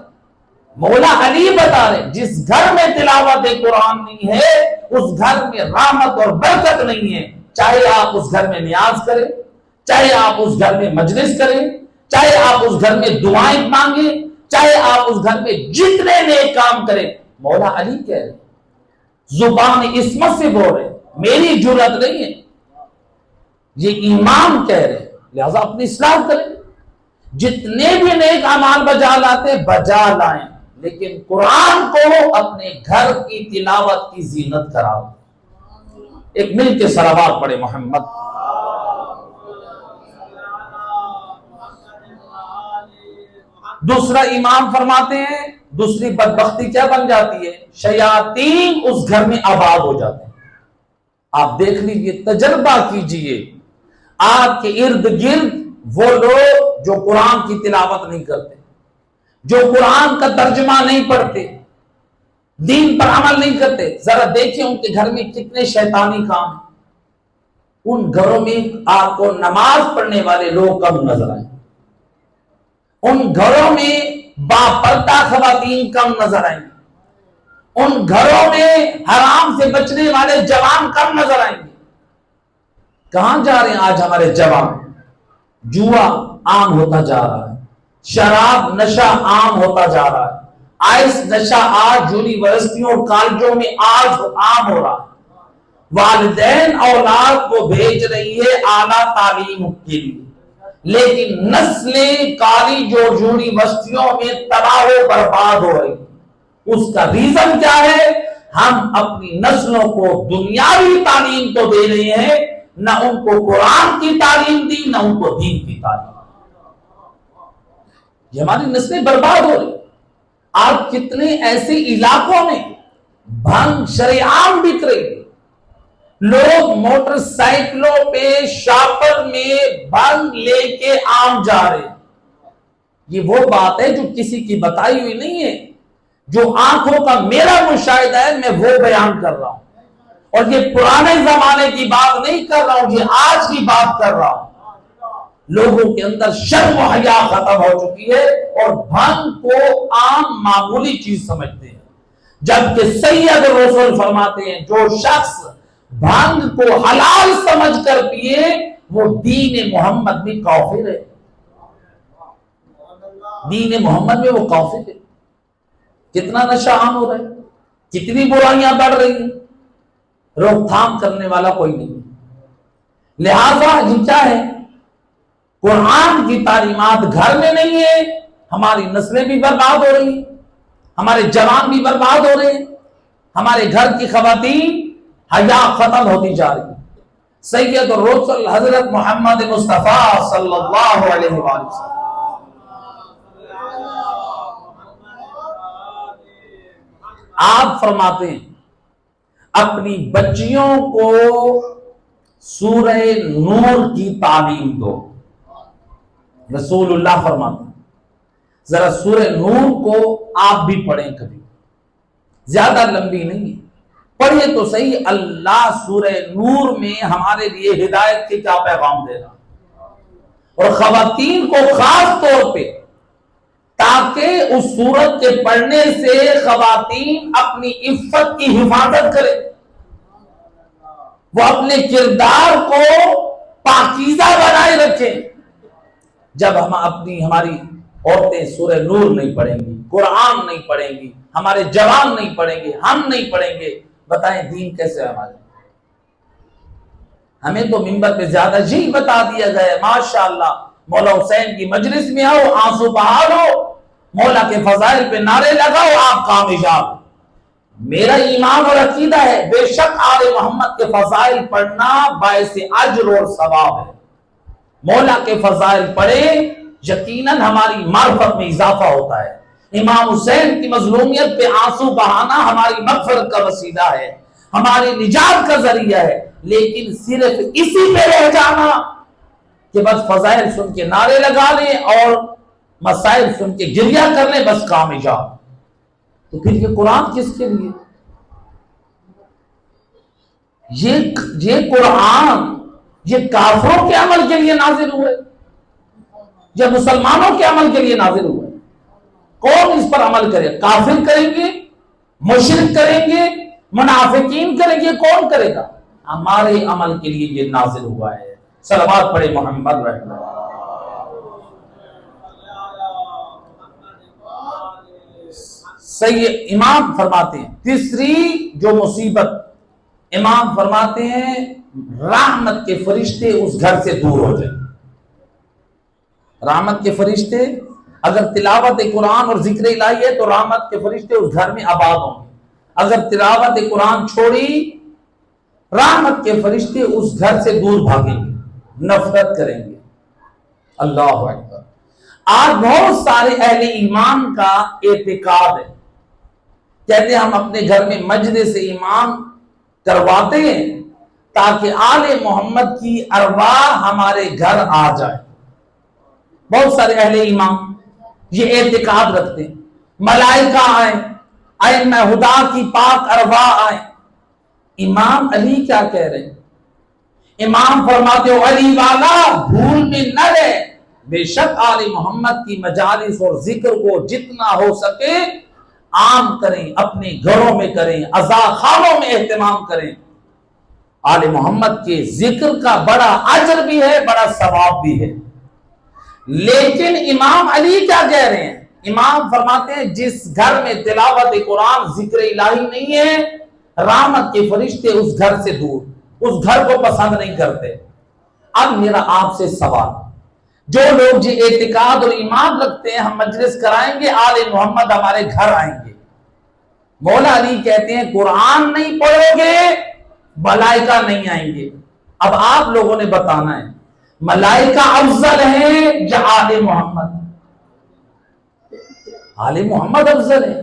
مولا علی بتا رہے جس گھر میں تلاوت قرآن نہیں ہے اس گھر میں رحمت اور برکت نہیں ہے، چاہے آپ اس گھر میں نیاز کریں، چاہے آپ اس گھر میں مجلس کریں، چاہے آپ اس گھر میں دعائیں مانگیں، چاہے آپ اس گھر میں جتنے نیک کام کریں۔ مولا علی کہہ رہے زبان عصمت سے بول رہے میری جرت نہیں ہے، یہ امام کہہ رہے لہذا اپنی اصلاح کریں، جتنے بھی نیک اعمال بجا لاتے بجا لائیں، لیکن قرآن کو اپنے گھر کی تلاوت کی زینت کراؤ۔ ایک مل کے صلوات پڑھے محمد۔ دوسرا امام فرماتے ہیں دوسری بدبختی کیا بن جاتی ہے؟ شیاطین اس گھر میں آباد ہو جاتے ہیں۔ آپ دیکھ لیجئے، تجربہ کیجئے، آپ کے ارد گرد وہ لوگ جو قرآن کی تلاوت نہیں کرتے، جو قرآن کا ترجمہ نہیں پڑھتے، دین پر عمل نہیں کرتے، ذرا دیکھیں ان کے گھر میں کتنے شیطانی کام ہیں۔ ان گھروں میں آپ کو نماز پڑھنے والے لوگ کم نظر آئیں، ان گھروں میں باپردہ خواتین کم نظر آئیں گے، ان گھروں میں حرام سے بچنے والے جوان کم نظر آئیں گے۔ کہاں جا رہے ہیں آج ہمارے جوان؟ جوا عام ہوتا جا رہا ہے، شراب نشہ عام ہوتا جا رہا ہے، آئس نشہ آج یونیورسٹیوں اور کالجوں میں آج عام ہو رہا ہے۔ والدین اولاد کو بھیج رہی ہے اعلیٰ تعلیم کے لیے، لیکن نسلیں کالج اور یونیورسٹیوں میں تباہ و برباد ہو رہی۔ اس کا ریزن کیا ہے؟ ہم اپنی نسلوں کو دنیاوی تعلیم تو دے رہے ہیں، نہ ان کو قرآن کی تعلیم دی، نہ ان کو دین کی تعلیم۔ یہ ہماری نسلیں برباد ہو رہی۔ آپ کتنے ایسے علاقوں میں بھنگ شریعام بک رہی، لوگ موٹر سائیکلوں پہ شاپر میں بھنگ لے کے عام جا رہے ہیں۔ یہ وہ بات ہے جو کسی کی بتائی ہوئی نہیں ہے، جو آنکھوں کا میرا مشاہدہ ہے، میں وہ بیان کر رہا ہوں، اور یہ پرانے زمانے کی بات نہیں کر رہا ہوں، یہ آج کی بات کر رہا ہوں۔ لوگوں کے اندر شرم و حیا ختم ہو چکی ہے اور بھنگ کو عام معمولی چیز سمجھتے ہیں، جبکہ سید رسول فرماتے ہیں جو شخص بھنگ کو حلال سمجھ کر پیے وہ دین محمد میں کافر ہے، دین محمد میں وہ کافر ہے۔ کتنا نشہ عام ہو رہا ہے، کتنی برائیاں بڑھ رہی ہیں، روک تھام کرنے والا کوئی نہیں۔ لہذا یہ کیا ہے؟ قرآن کی تعلیمات گھر میں نہیں ہے، ہماری نسلیں بھی برباد ہو رہی ہیں، ہمارے جوان بھی برباد ہو رہے ہیں، ہمارے گھر کی خواتین حیا ختم ہوتی جا رہی ہے۔ سید الرسل حضرت محمد مصطفیٰ صلی اللہ علیہ وآلہ وسلم آپ فرماتے ہیں اپنی بچیوں کو سورہ نور کی تعلیم دو۔ رسول اللہ فرماتے ہیں ذرا سورہ نور کو آپ بھی پڑھیں، کبھی زیادہ لمبی نہیں ہے، پڑھیے تو صحیح۔ اللہ سورہ نور میں ہمارے لیے ہدایت کے کیا پیغام دے رہا، اور خواتین کو خاص طور پہ، تاکہ اس سورت کے پڑھنے سے خواتین اپنی عفت کی حفاظت کرے، وہ اپنے کردار کو پاکیزہ بنائے رکھیں۔ جب ہماری عورتیں سورہ نور نہیں پڑھیں گی، قرآن نہیں پڑھیں گی، ہمارے جوان نہیں پڑھیں گے، ہم نہیں پڑھیں گے، بتائیں دین کیسے ہے ہمارے؟ ہمیں تو منبر پہ زیادہ جی بتا دیا گیا، ماشاءاللہ مولا حسین کی مجلس میں آؤ، آنسو بہا لو، مولا کے فضائل پہ نعرے لگاؤ، آپ کامیاب۔ میرا ایمان اور عقیدہ ہے بے شک آل محمد کے فضائل پڑھنا باعث اجر اور ثواب ہے۔ مولا کے فضائل پڑھے یقیناً ہماری معرفت میں اضافہ ہوتا ہے۔ امام حسین کی مظلومیت پہ آنسو بہانا ہماری مغفرت کا وسیلہ ہے، ہماری نجات کا ذریعہ ہے، لیکن صرف اسی پہ رہ جانا کہ بس فضائل سن کے نعرے لگا لیں اور مسائل سن کے گریہ کر لیں بس کامیاب، تو پھر یہ قرآن کس کے لیے؟ یہ قرآن یہ کافروں کے عمل کے لیے نازل ہوئے یا مسلمانوں کے عمل کے لیے نازل ہوئے؟ کون اس پر عمل کرے؟ کافر کریں گے، مشرک کریں گے، منافقین کریں گے، کون کرے گا؟ ہمارے عمل کے لیے یہ نازل ہوا ہے۔ صلوات پڑھے محمد رحمہ اللہ۔ صحیح امام فرماتے ہیں تیسری جو مصیبت، امام فرماتے ہیں رحمت کے فرشتے اس گھر سے دور ہو جائیں۔ رحمت کے فرشتے اگر تلاوت قرآن اور ذکر الہی ہے تو رحمت کے فرشتے اس گھر میں آباد ہوں گے، اگر تلاوت قرآن چھوڑی رحمت کے فرشتے اس گھر سے دور بھاگیں گے، نفرت کریں گے۔ اللہ اکبر۔ آج بہت سارے اہل ایمان کا اعتقاد ہے، کہتے ہیں ہم اپنے گھر میں مجلس ایمان کرواتے ہیں تاکہ آل محمد کی ارواح ہمارے گھر آ جائے۔ بہت سارے اہل ایمان یہ اعتقاد رکھتے ہیں ملائکہ آئیں، ائمہ ہدا کی پاک ارواح آئیں۔ امام علی کیا کہہ رہے ہیں؟ امام فرماتے ہو علی والا بھول میں نہ رہے، بے شک آل محمد کی مجالس اور ذکر کو جتنا ہو سکے عام کریں، اپنے گھروں میں کریں، عزا خانوں میں اہتمام کریں۔ آل محمد کے ذکر کا بڑا اجر بھی ہے، بڑا ثواب بھی ہے۔ لیکن امام علی کیا کہہ رہے ہیں؟ امام فرماتے ہیں جس گھر میں تلاوت قرآن ذکر الہی نہیں ہے رحمت کے فرشتے اس گھر سے دور، اس گھر کو پسند نہیں کرتے۔ اب میرا آپ سے سوال، جو لوگ یہ اعتقاد اور ایمان رکھتے ہیں ہم مجلس کرائیں گے آل محمد ہمارے گھر آئیں گے، مولا علی کہتے ہیں قرآن نہیں پڑھو گے ملائکہ نہیں آئیں گے۔ اب آپ لوگوں نے بتانا ہے ملائکہ افضل ہیں یا آل محمد؟ آل محمد افضل ہے۔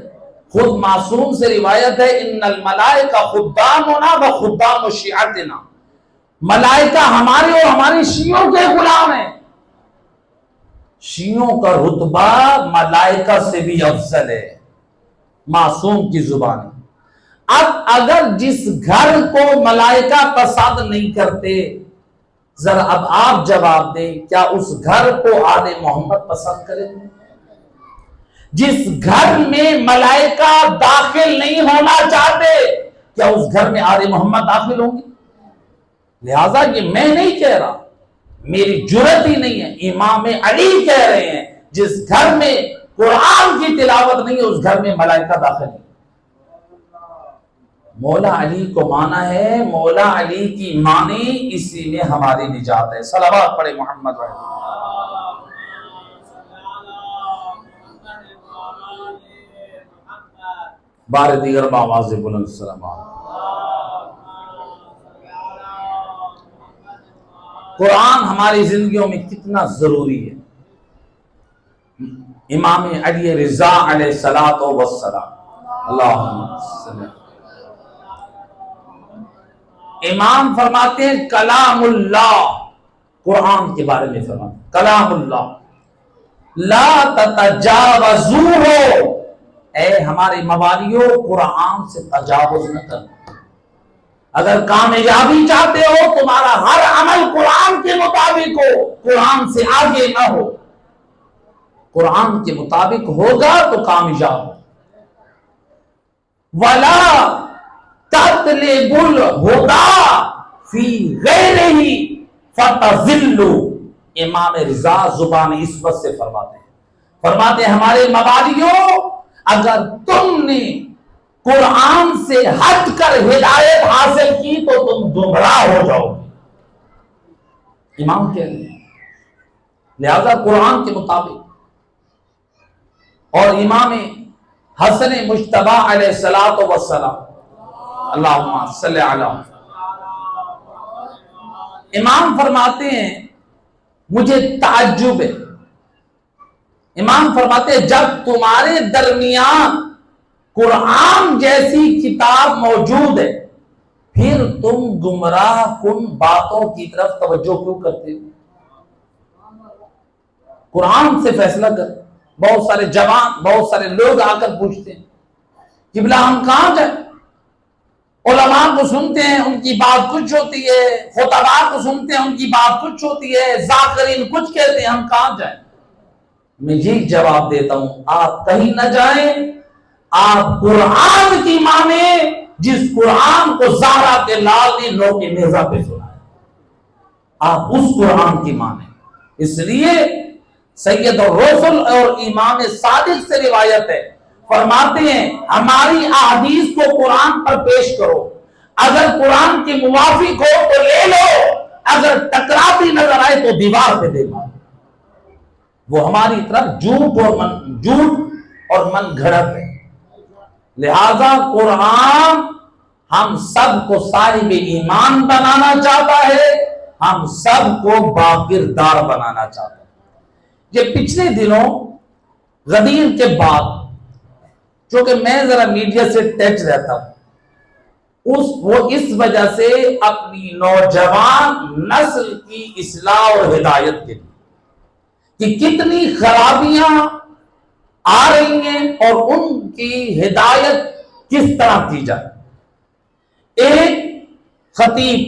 خود معصوم سے روایت ہے ان الملائکہ خدامنا و خدام شیعتنا، ملائکہ ہمارے اور ہماری شیعوں کے غلام ہیں۔ شیعوں کا رتبہ ملائکہ سے بھی افضل ہے، معصوم کی زبان۔ اب اگر جس گھر کو ملائکہ پسند نہیں کرتے، ذرا اب آپ جواب دیں کیا اس گھر کو آل محمد پسند کریں گے؟ جس گھر میں ملائکہ داخل نہیں ہونا چاہتے کیا اس گھر میں آل محمد داخل ہوں گے؟ لہذا یہ میں نہیں کہہ رہا، میری جرت ہی نہیں ہے، امام علی کہہ رہے ہیں جس گھر میں قرآن کی تلاوت نہیں ہے اس گھر میں ملائکہ داخل نہیں۔ مولا علی کو مانا ہے، مولا علی کی مانی، اسی میں ہماری نجات ہے۔ صلوات پڑھے محمد رحمہ۔ بار دیگر بآواز بلند صلوات۔ قرآن ہماری زندگیوں میں کتنا ضروری ہے۔ امام علی رضا علیہ الصلوۃ والسلام، اللہم صلی۔ امام فرماتے ہیں کلام اللہ، قرآن کے بارے میں فرماتے ہیں کلام اللہ لا تتجاوزوہ، اے ہمارے موالیوں قرآن سے تجاوز نہ کرنا۔ اگر کامیابی چاہتے ہو تمہارا ہر عمل قرآن کے مطابق ہو، قرآن سے آگے نہ ہو، قرآن کے مطابق ہوگا تو کامیاب ہو۔ وَلَا تَطْلِبُ الْهُدَىٰ فِي غَيْرِهِ فَتَضِلُّ، امام رضا زبان عصمت سے فرماتے ہیں فرماتے ہیں ہمارے موالیوں، اگر تم نے قرآن سے ہٹ کر ہدایت حاصل کی تو تم گمراہ ہو جاؤ گے، امام کہہ رہے ہیں۔ لہذا قرآن کے مطابق اور امام حسن مجتبی علیہ الصلوۃ والسلام، اللہم صلی علی، امام فرماتے ہیں مجھے تعجب ہے، امام فرماتے ہیں جب تمہارے درمیان قرآن جیسی کتاب موجود ہے پھر تم گمراہ کن باتوں کی طرف توجہ کیوں کرتے ہو؟ قرآن سے فیصلہ کر۔ بہت سارے جوان، بہت سارے لوگ آ کر پوچھتے ہیں قبلہ ہم کہاں جائیں؟ علماء کو سنتے ہیں ان کی بات کچھ ہوتی ہے، خطباء کو سنتے ہیں ان کی بات کچھ ہوتی ہے، ذاکرین کچھ کہتے ہیں، ہم کہاں جائیں؟ میں یہ جواب دیتا ہوں آپ کہیں نہ جائیں، آپ قرآن کی مانیں جس قرآن کو زہرا کے لال نے نو کے نیزہ پہ سنا ہے، آپ اس قرآن کی مانیں۔ اس لیے سید الرسل اور امام صادق سے روایت ہے، فرماتے ہیں ہماری احادیث کو قرآن پر پیش کرو، اگر قرآن کے موافق ہو تو لے لو، اگر ٹکراتی نظر آئے تو دیوار پہ دے مارو۔ وہ ہماری طرف جھوٹ اور من گھڑت ہے۔ لہذا قرآن ہم سب کو صاحب ایمان بنانا چاہتا ہے، ہم سب کو باکردار بنانا چاہتا ہے۔ یہ پچھلے دنوں غدیر کے بعد، چونکہ میں ذرا میڈیا سے ٹچ رہتا ہوں، وہ اس وجہ سے اپنی نوجوان نسل کی اصلاح اور ہدایت کے لیے کہ کتنی خرابیاں آ رہی ہیں اور ان کی ہدایت کس طرح کی جائے۔ ایک خطیب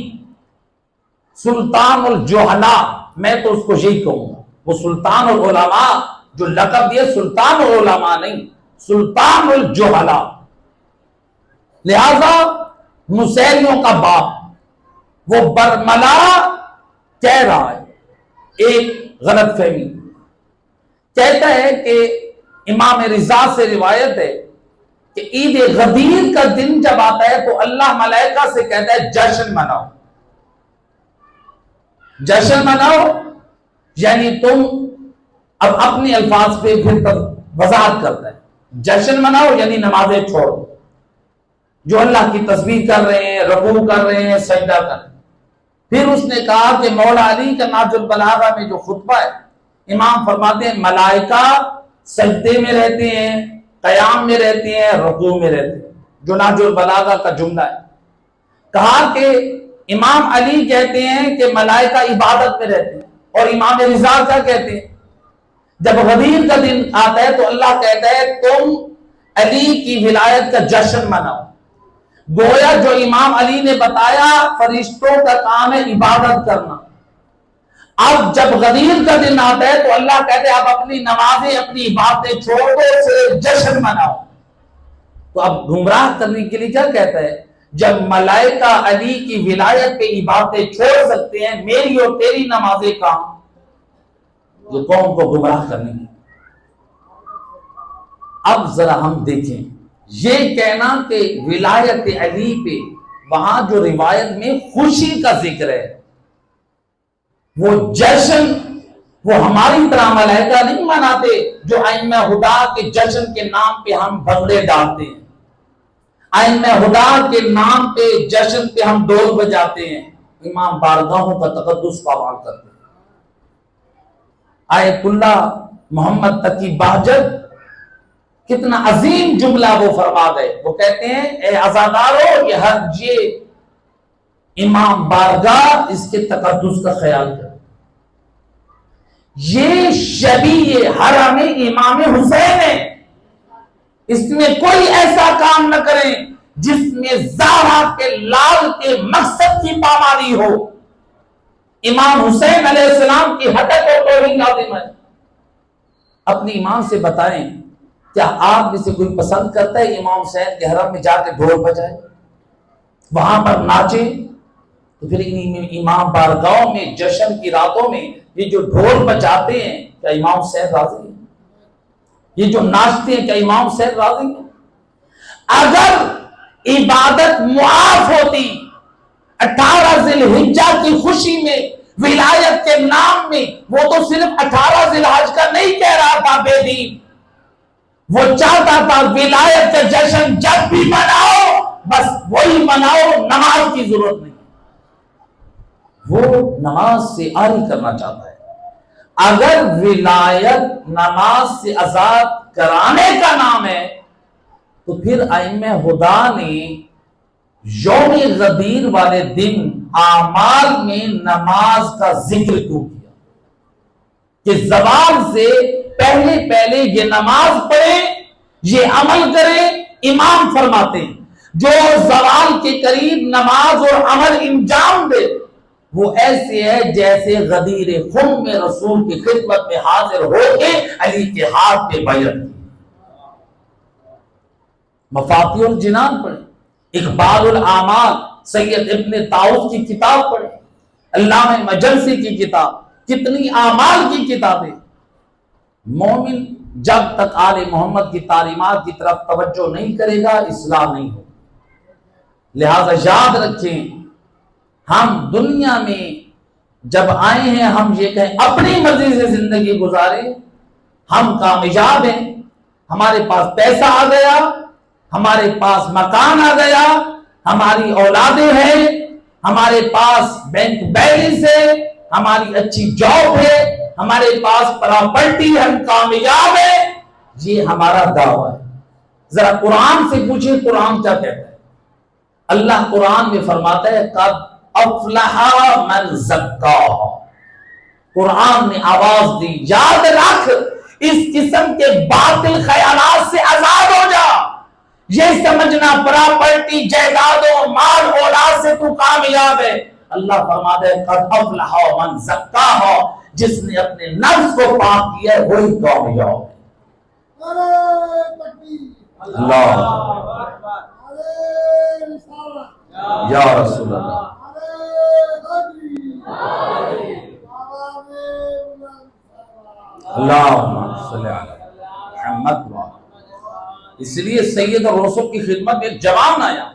سلطان الجہلاء، میں تو اس کو یہی کہوں گا، وہ سلطان العلماء، جو لقب دیا سلطان العلماء نہیں، سلطان الجہلاء، لہذا مسیریوں کا باپ، وہ برملا کہہ رہا ہے ایک غلط فہمی، کہتا ہے کہ امام رضا سے روایت ہے کہ عید غدیر کا دن جب آتا ہے تو اللہ ملائکہ سے کہتا ہے جشن مناؤ، جشن مناؤ، یعنی تم اب اپنے الفاظ پہ پھر وضاحت کرتا ہے، جشن مناؤ یعنی نمازیں چھوڑو، جو اللہ کی تسبیح کر رہے ہیں، رکوع کر رہے ہیں، سجدہ کر رہے ہیں۔ پھر اس نے کہا کہ مولا علی کا ناج البلاغہ میں جو خطبہ ہے، امام فرماتے ہیں ملائکہ سجدے میں رہتے ہیں، قیام میں رہتے ہیں، رکوع میں رہتے ہیں، جو ناج البلاغہ کا جملہ ہے۔ کہا کہ امام علی کہتے ہیں کہ ملائکہ عبادت میں رہتے ہیں، اور امام رضا کیا کہتے ہیں؟ جب غدیر کا دن آتا ہے تو اللہ کہتا ہے تم علی کی ولایت کا جشن مناؤ۔ گویا جو امام علی نے بتایا فرشتوں کا کام ہے عبادت کرنا، اب جب غدیر کا دن آتا ہے تو اللہ کہتے ہیں اب اپنی نمازیں، اپنی عبادتیں چھوڑ دو، صرف جشن مناؤ۔ تو اب گمراہ کرنے کے لیے کیا کہتا ہے؟ جب ملائکہ علی کی ولایت پہ عبادتیں چھوڑ سکتے ہیں، میری اور تیری نمازیں کام، یہ قوم کو گمراہ کرنے کی۔ اب ذرا ہم دیکھیں یہ کہنا کہ ولایت علی پہ وہاں جو روایت میں خوشی کا ذکر ہے، وہ جشن، وہ ہماری طرح ملائکہ نہیں مناتے جو ائمہ ہدا کے جشن کے نام پہ ہم بھنگڑے ڈالتے ہیں، ائمہ ہدا کے نام پہ جشن پہ ہم ڈول بجاتے ہیں، امام بارگاہوں کا تقدس پامال کرتے ہیں۔ آیت اللہ محمد تقی بہجت کتنا عظیم جملہ وہ فرما گئے، وہ کہتے ہیں اے عزادارو یہ امام بارگاہ اس کے تقدس کا خیال کریں، یہ شبیہ حرم امام حسین ہے، اس میں کوئی ایسا کام نہ کریں جس میں زہرا کے لال کے مقصد کی پامالی ہو، امام حسین علیہ السلام کی ہٹک اور توہین لازم ہے۔ اپنی امام سے بتائیں کیا آپ میں سے کوئی پسند کرتا ہے امام حسین کے حرم میں جا کے ڈھول بجائے، وہاں پر ناچے؟ تو پھر امام بارگاہوں میں جشن کی راتوں میں یہ جو ڈھول بجاتے ہیں کیا امام حسین راضی ہیں؟ یہ جو ناچتے ہیں کیا امام صاحب راضی ہیں؟ اگر عبادت معاف ہوتی 18 ذی الحجہ کی خوشی میں، ولایت کے نام میں، وہ تو صرف 18 ذی الحجہ کا نہیں کہہ رہا تھا بے دین، وہ چاہتا تھا ولایت کا جشن جب بھی مناؤ بس وہی مناؤ، نماز کی ضرورت نہیں، وہ نماز سے عاری کرنا چاہتا ہے۔ اگر ولایت نماز سے آزاد کرانے کا نام ہے تو پھر ائمہ خدا نے یوم غدیر والے دن اعمال میں نماز کا ذکر کیوں کیا کہ زوال سے پہلے یہ نماز پڑھے، یہ عمل کرے۔ امام فرماتے ہیں جو زوال کے قریب نماز اور عمل انجام دے وہ ایسے ہے جیسے غدیر خم میں رسول کی خدمت میں حاضر ہو کے علی کے ہاتھ پہ بیعت کی۔ مفاتیح الجنان پڑھیں، اقبال الاعمال سید ابن طاؤس کی کتاب پڑھیں، علامہ مجلسی کی کتاب، کتنی اعمال کی کتابیں۔ مومن جب تک آل محمد کی تعلیمات کی طرف توجہ نہیں کرے گا اصلاح نہیں ہو۔ لہذا یاد رکھیں ہم دنیا میں جب آئے ہیں ہم یہ کہیں اپنی مرضی سے زندگی گزاریں، ہم کامیاب ہیں، ہمارے پاس پیسہ آ گیا، ہمارے پاس مکان آ گیا، ہماری اولادیں ہیں، ہمارے پاس بینک بیلنس ہے، ہماری اچھی جاب ہے، ہمارے پاس پراپرٹی ہے، ہم کامیاب ہیں، یہ ہمارا دعویٰ ہے۔ ذرا قرآن سے پوچھیں قرآن کیا کہتا ہے؟ اللہ قرآن میں فرماتا ہے قد افلح من زکاہا۔ قرآن نے آواز دی یاد رکھ اس قسم کے باطل خیالات سے آزاد ہو جا، یہ سمجھنا پراپرٹی جائیدادوں مال اولاد سے تو کامیاب ہے۔ اللہ فرماتا ہے قد افلح من زکاہا، جس نے اپنے نفس کو پاک کیا ہے وہی کامیاب ہے۔ اللہ یا رسول اللہ، اللہم صلی علی محمد۔ اس لیے سید الرسول کی خدمت میں ایک جوان آیا،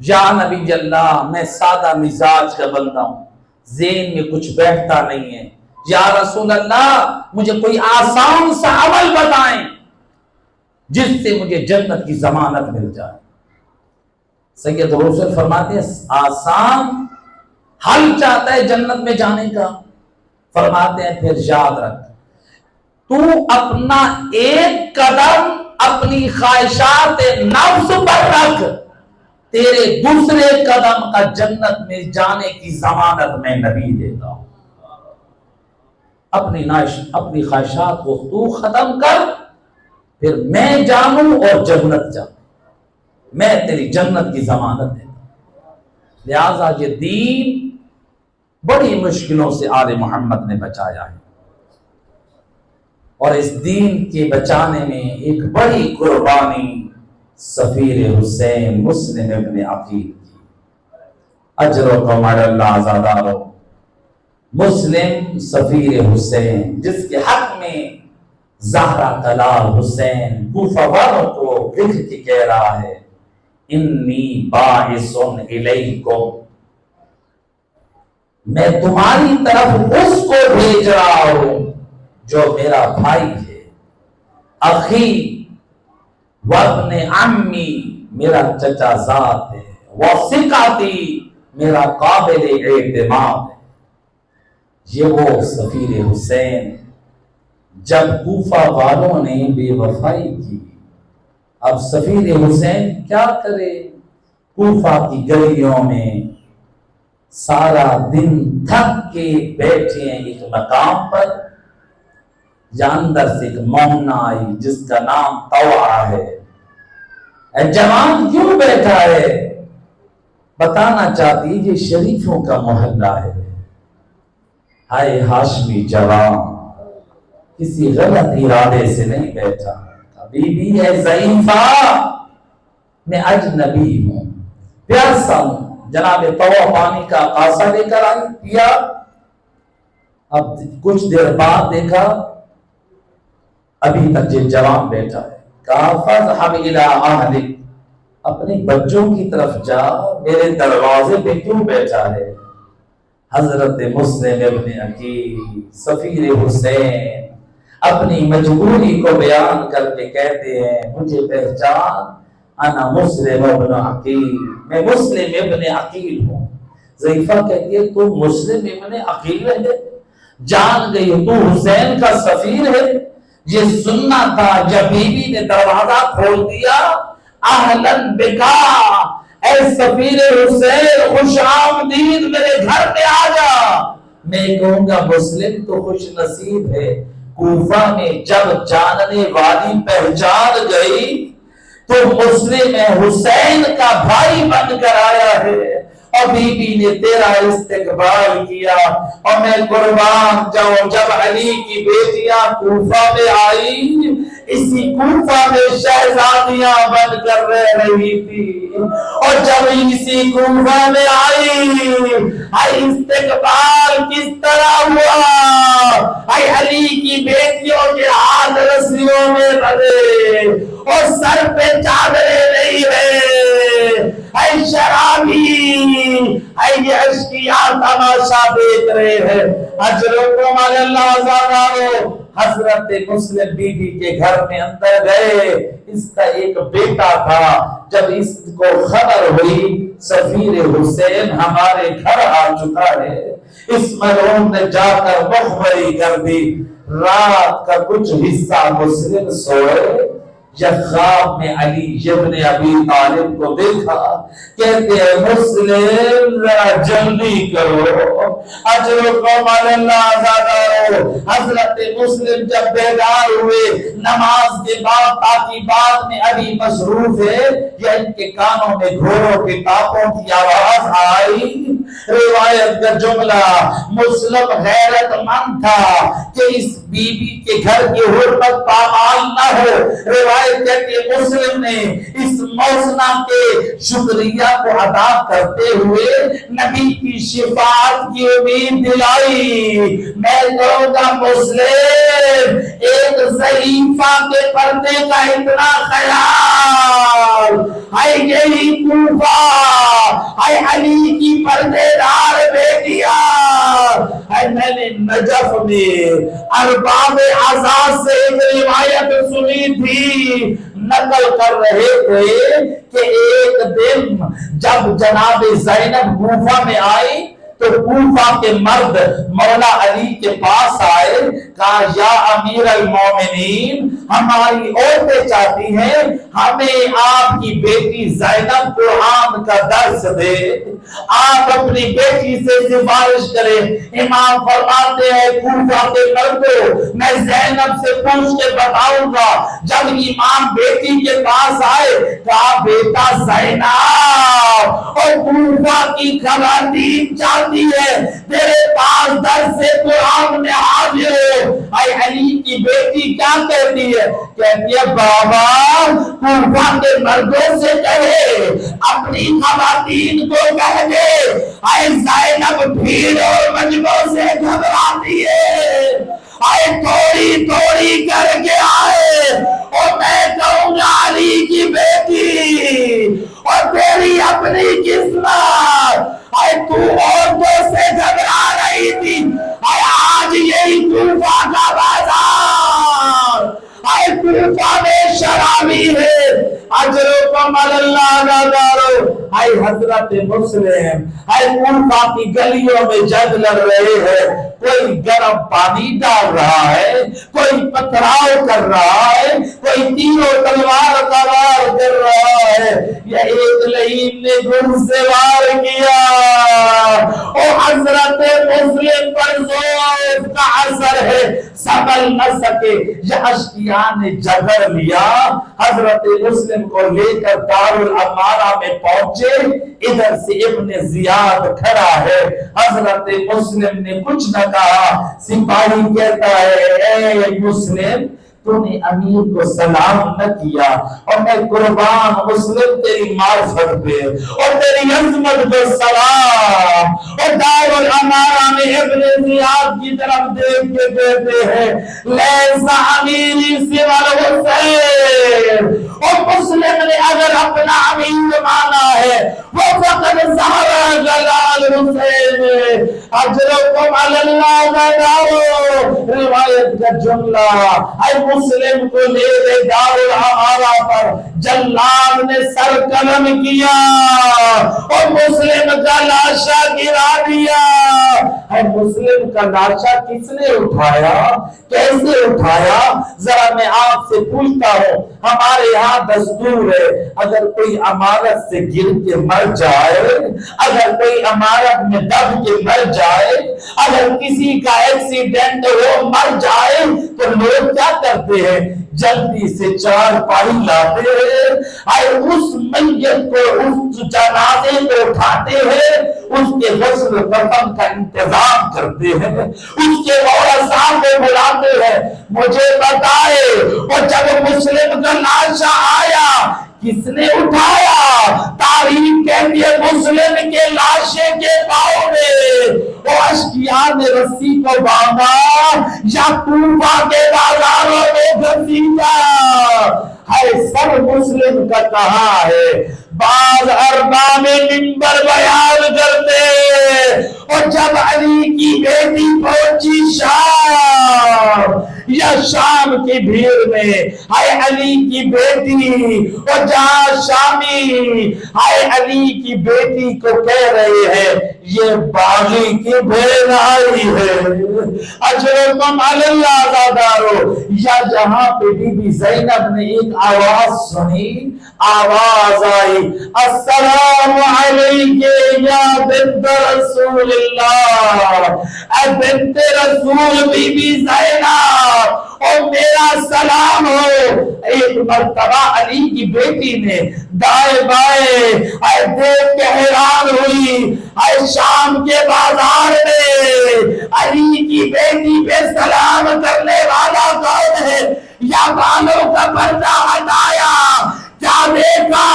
یا نبی اللہ میں سادہ مزاج کا بندہ ہوں، ذہن میں کچھ بیٹھتا نہیں ہے، یا رسول اللہ مجھے کوئی آسان سا عمل بتائیں جس سے مجھے جنت کی ضمانت مل جائے۔ سید الرسول فرماتے ہیں آسان حل چاہتا ہے جنت میں جانے کا؟ فرماتے ہیں پھر یاد رکھ تو اپنا ایک قدم اپنی خواہشات نفس پر رکھ، تیرے دوسرے قدم کا جنت میں جانے کی ضمانت میں نبی دیتا ہوں۔ اپنی خواہشات کو تو ختم کر، پھر میں جانوں اور جنت جانوں، میں تیری جنت کی ضمانت دیتا ہوں۔ لہذا یہ دین بڑی مشکلوں سے آل محمد نے بچایا ہے، اور اس دین کے بچانے میں ایک بڑی قربانی سفیر حسین مسلم ابن عقیل کی، اجر و کمال اللہ زادہ مسلم سفیر حسین، جس کے حق میں زہرا کلال حسین کوفہ والوں کو لکھ کے کہہ رہا ہے انی باعث الیکم، میں تمہاری طرف اس کو بھیج رہا ہوں جو میرا بھائی ہے، اخی وابن عمی میرا چچا زاد ہے، وثقتی میرا قابل اعتماد ہے۔ یہ وہ سفیر حسین جب کوفہ والوں نے بے وفائی کی، اب سفیر حسین کیا کرے؟ کوفہ کی گلیوں میں سارا دن تھک کے بیٹھے ہیں ایک مقام پر، یا اندر سے ایک مومنہ آئی جس کا نام طوعہ ہے۔ اے جوان کیوں بیٹھا ہے؟ بتانا چاہتی یہ شریفوں کا محلہ ہے۔ ہائے ہاشمی جوان کسی غلط ارادے سے نہیں بیٹھا، بی بی ہے ضعیفہ میں اجنبی ہوں، پیاسا ہوں، جناب طوعہ پانی کا کاسا لے کر آئی، پیا۔ اب کچھ دیر بعد دیکھا ابھی تک یہ جوان بیٹا ہے، کہا فَاذْهَبْ إِلَىٰ أَهْلِكَ، اپنے بچوں کی طرف جا، میرے دروازے پہ کیوں بیٹھا ہے؟ حضرت مسلم ابن عقیل سفیر حسین اپنی مجبوری کو بیان کر کے کہتے ہیں مجھے پہچان، انا مسلم ابن عقیل، میں مسلم ابن عقیل ہوں۔ ضعیفہ کہتی ہے تو مسلم ابن عقیل ہے، جان گئی تو حسین کا سفیر ہے۔ یہ سننا تھا جب بی بی نے دروازہ کھول دیا، اہلن بکا، اے سفیر حسین خوش آمدید، میرے گھر میں آ جا۔ میں کہوں گا مسلم تو خوش نصیب ہے، کوفہ میں جب جاننے والی پہچان گئی تو مسلم حسین کا بھائی بن کر آیا ہے، اور بی بی نے تیرا استقبال کیا۔ اور میں قربان جاؤں، جب علی کی بیٹیاں کوفہ میں آئی، اسی کوفہ میں شہزادیاں بن کر رہ رہی تھی، اور جب اسی کوفہ میں آئی، استقبال کس طرح ہوا؟ علی کی بیٹیوں کے ہاتھ رسیوں میں بندھے اور سر پہ چادریں نہیں ہے، شرابی یہ اشکیاء تماشا دیکھ رہے ہیں۔ اجرکم اللہ زادارو، حضرت مسلم بی بی کے گھر میں اندر گئے، اس کا ایک بیٹا تھا۔ جب اس کو خبر ہوئی سفیر حسین ہمارے گھر آ چکا ہے، اس مرحوم نے جا کر مخبری کر دی۔ رات کا کچھ حصہ مسلم سوئے، یا خواب میں علی ابن ابی طالب کو دیکھا، کہتے ہیں مسلم ذرا جلدی کرو، اجرکم اللہ زادارو۔ حضرت مسلم جب بیدار ہوئے نماز کے بعد، تاکہ بعد میں ابھی مصروف ہے، یا ان کے کانوں میں گھوڑوں کے ٹاپوں کی آواز آئی۔ روایت کا جملہ، مسلم غیرت مند تھا کہ اس بی بی کے گھر کی حرمت پامال نہ ہو۔ روایت کہتی ہے مسلم نے اس موسنا کے شکریہ کو ادا کرتے ہوئے نبی کی شفاعت کی امید دلائی۔ میں کہوں گا مسلم، ایک ضعیفہ کے پردے کا اتنا خیال، ہے یہی کوفہ، ہے علی کی پردے دار بیٹیاں، ہے میں نے نجف میں ارباب اعزاز سے ایک روایت سنی تھی، نقل کر رہے تھے کہ ایک دن جب جناب زینب کوفہ میں آئی تو کوفہ کے مرد مولا علی کے پاس آئے، کہا یا امیر المومنین، ہماری عورتیں چاہتی ہیں ہمیں آپ کی بیٹی زینب قرآن کا درس دے، آپ اپنی بیٹی سے سفارش کریں۔ امام فرماتے ہیں کوفہ کے مردوں، میں زینب سے پوچھ کے بتاؤں گا۔ جب امام بیٹی کے پاس آئے، کہا بیٹا زینب، اور کوفہ کی خواتین چاہتی ہے تیرے پاس درس قرآن میں حاضر ہو۔ اے علی کی بیٹی کیا کہتی ہے؟ کہتی ہے بابا کوفہ کے مردوں سے کہے اپنی خواتین کو کہہ دے، اے زینب بھیڑ اور مجمع سے گھبراتی ہے، اے تھوڑی تھوڑی کر کے آئے، اور میں کہوں گا علی کی بیٹی اور تیری اپنی قسمت، اے تو عورتوں سے گھبرا رہی تھی، اے آج یہی کوفہ کا بازار، اے کوفہ میں شرابی ہے، اجرکم اللہ زادارو۔ اے حضرت مسلم، اے کوفہ کی گلیوں میں جنگ لڑ رہے ہیں، کوئی گرم پانی ڈال رہا ہے، کوئی پتھراؤ کر رہا ہے، کوئی تیر و تلوار کا وار کر رہا ہے، یا ایک لعین نے گھڑ سے وار کیا، اور حضرت مسلم پر زور کا اثر ہے، سنبھل نہ سکے، یہ اشکیاء نے جھگڑ لیا، حضرت مسلم کو لے کر دار الامارہ میں پہنچے۔ ادھر سے ابن زیاد کھڑا ہے، حضرت مسلم نے کچھ نہ کہا، سپاہی کہتا ہے اے مسلم تو نے امیر کو سلام نہ کیا، اور میں قربان مسلم تیری معرفت پہ اور تیری عظمت پہ سلام، اور دار الامارہ میں ابن زیاد کی طرف دیکھ کے کہتے ہیں لیسا امیری سوى الحسین، اور مسلم نے اگر اپنا امیر مانا ہے وہ فقط زہرا جلال حسین اجرکم علی اللہ دارو، روایت کا جملہ اے مسلم کو لے لے دار الامارہ پر جلال نے سر قلم کیا اور مسلم کا لاشا گرا دیا۔ اے مسلم کا لاشا کس نے اٹھایا، کیسے اٹھایا؟ ذرا میں آپ سے پوچھتا ہوں، ہمارے یہاں دستور ہے اگر کوئی عمارت سے گر کے مر جائے، اگر کوئی عمارت میں دب کے مر جائے، اگر کسی کا ایکسیڈنٹ ہو مر جائے تو لوگ کیا کرتے ہیں؟ جلدی سے چار پائی لاتے ہیں اور اس میت کو، اس جنازے کو اٹھاتے ہیں، اس کے غسل کفن کا انتظام کرتے ہیں، اس کے ورثاء کو بلاتے ہیں۔ مجھے بتائے اور جب مسلم کا لاشا آیا کس نے اٹھایا؟ تاریخ کہتی ہے مسلم کے لاشے کے پاؤں میں وہ اشقیاء نے رسی کو باندھا یا کوفہ کے بازاروں میں گھسیٹا۔ ہے سب مسلم کا کہاں ہے؟ بعض ارباب منبر بیان کرتے اور جب علی کی بیٹی پہنچی شام یا شام کی بھیڑ میں، ہائے علی کی بیٹی، اور جہاں شامی ہائے علی کی بیٹی کو کہہ رہے ہیں یہ باغی کی بہن آئی ہے اجرکم علی اللہ زادارو، یا جہاں پہ بی بی زینب نے ایک آواز سنی، آواز آئی السلام علیکم یا بنت رسول اللہ، اے بنت رسول بی بی زینب اور میرا سلام ہو۔ ایک مرتبہ علی کی بیٹی نے دائیں بائیں اے دیکھ کے حیران ہوئی، اے شام کے بازار میں علی کی بیٹی پہ سلام کرنے والا کون ہے؟ یا بالوں کا پردہ ہٹایا کیا دیکھا؟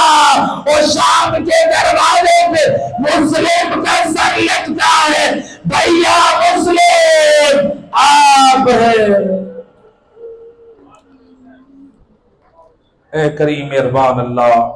اور شام کے دروازے پہ مسلم کا سر لٹکا ہے، بھیا مسلم آپ ہے۔ اے کریم مہربان اللہ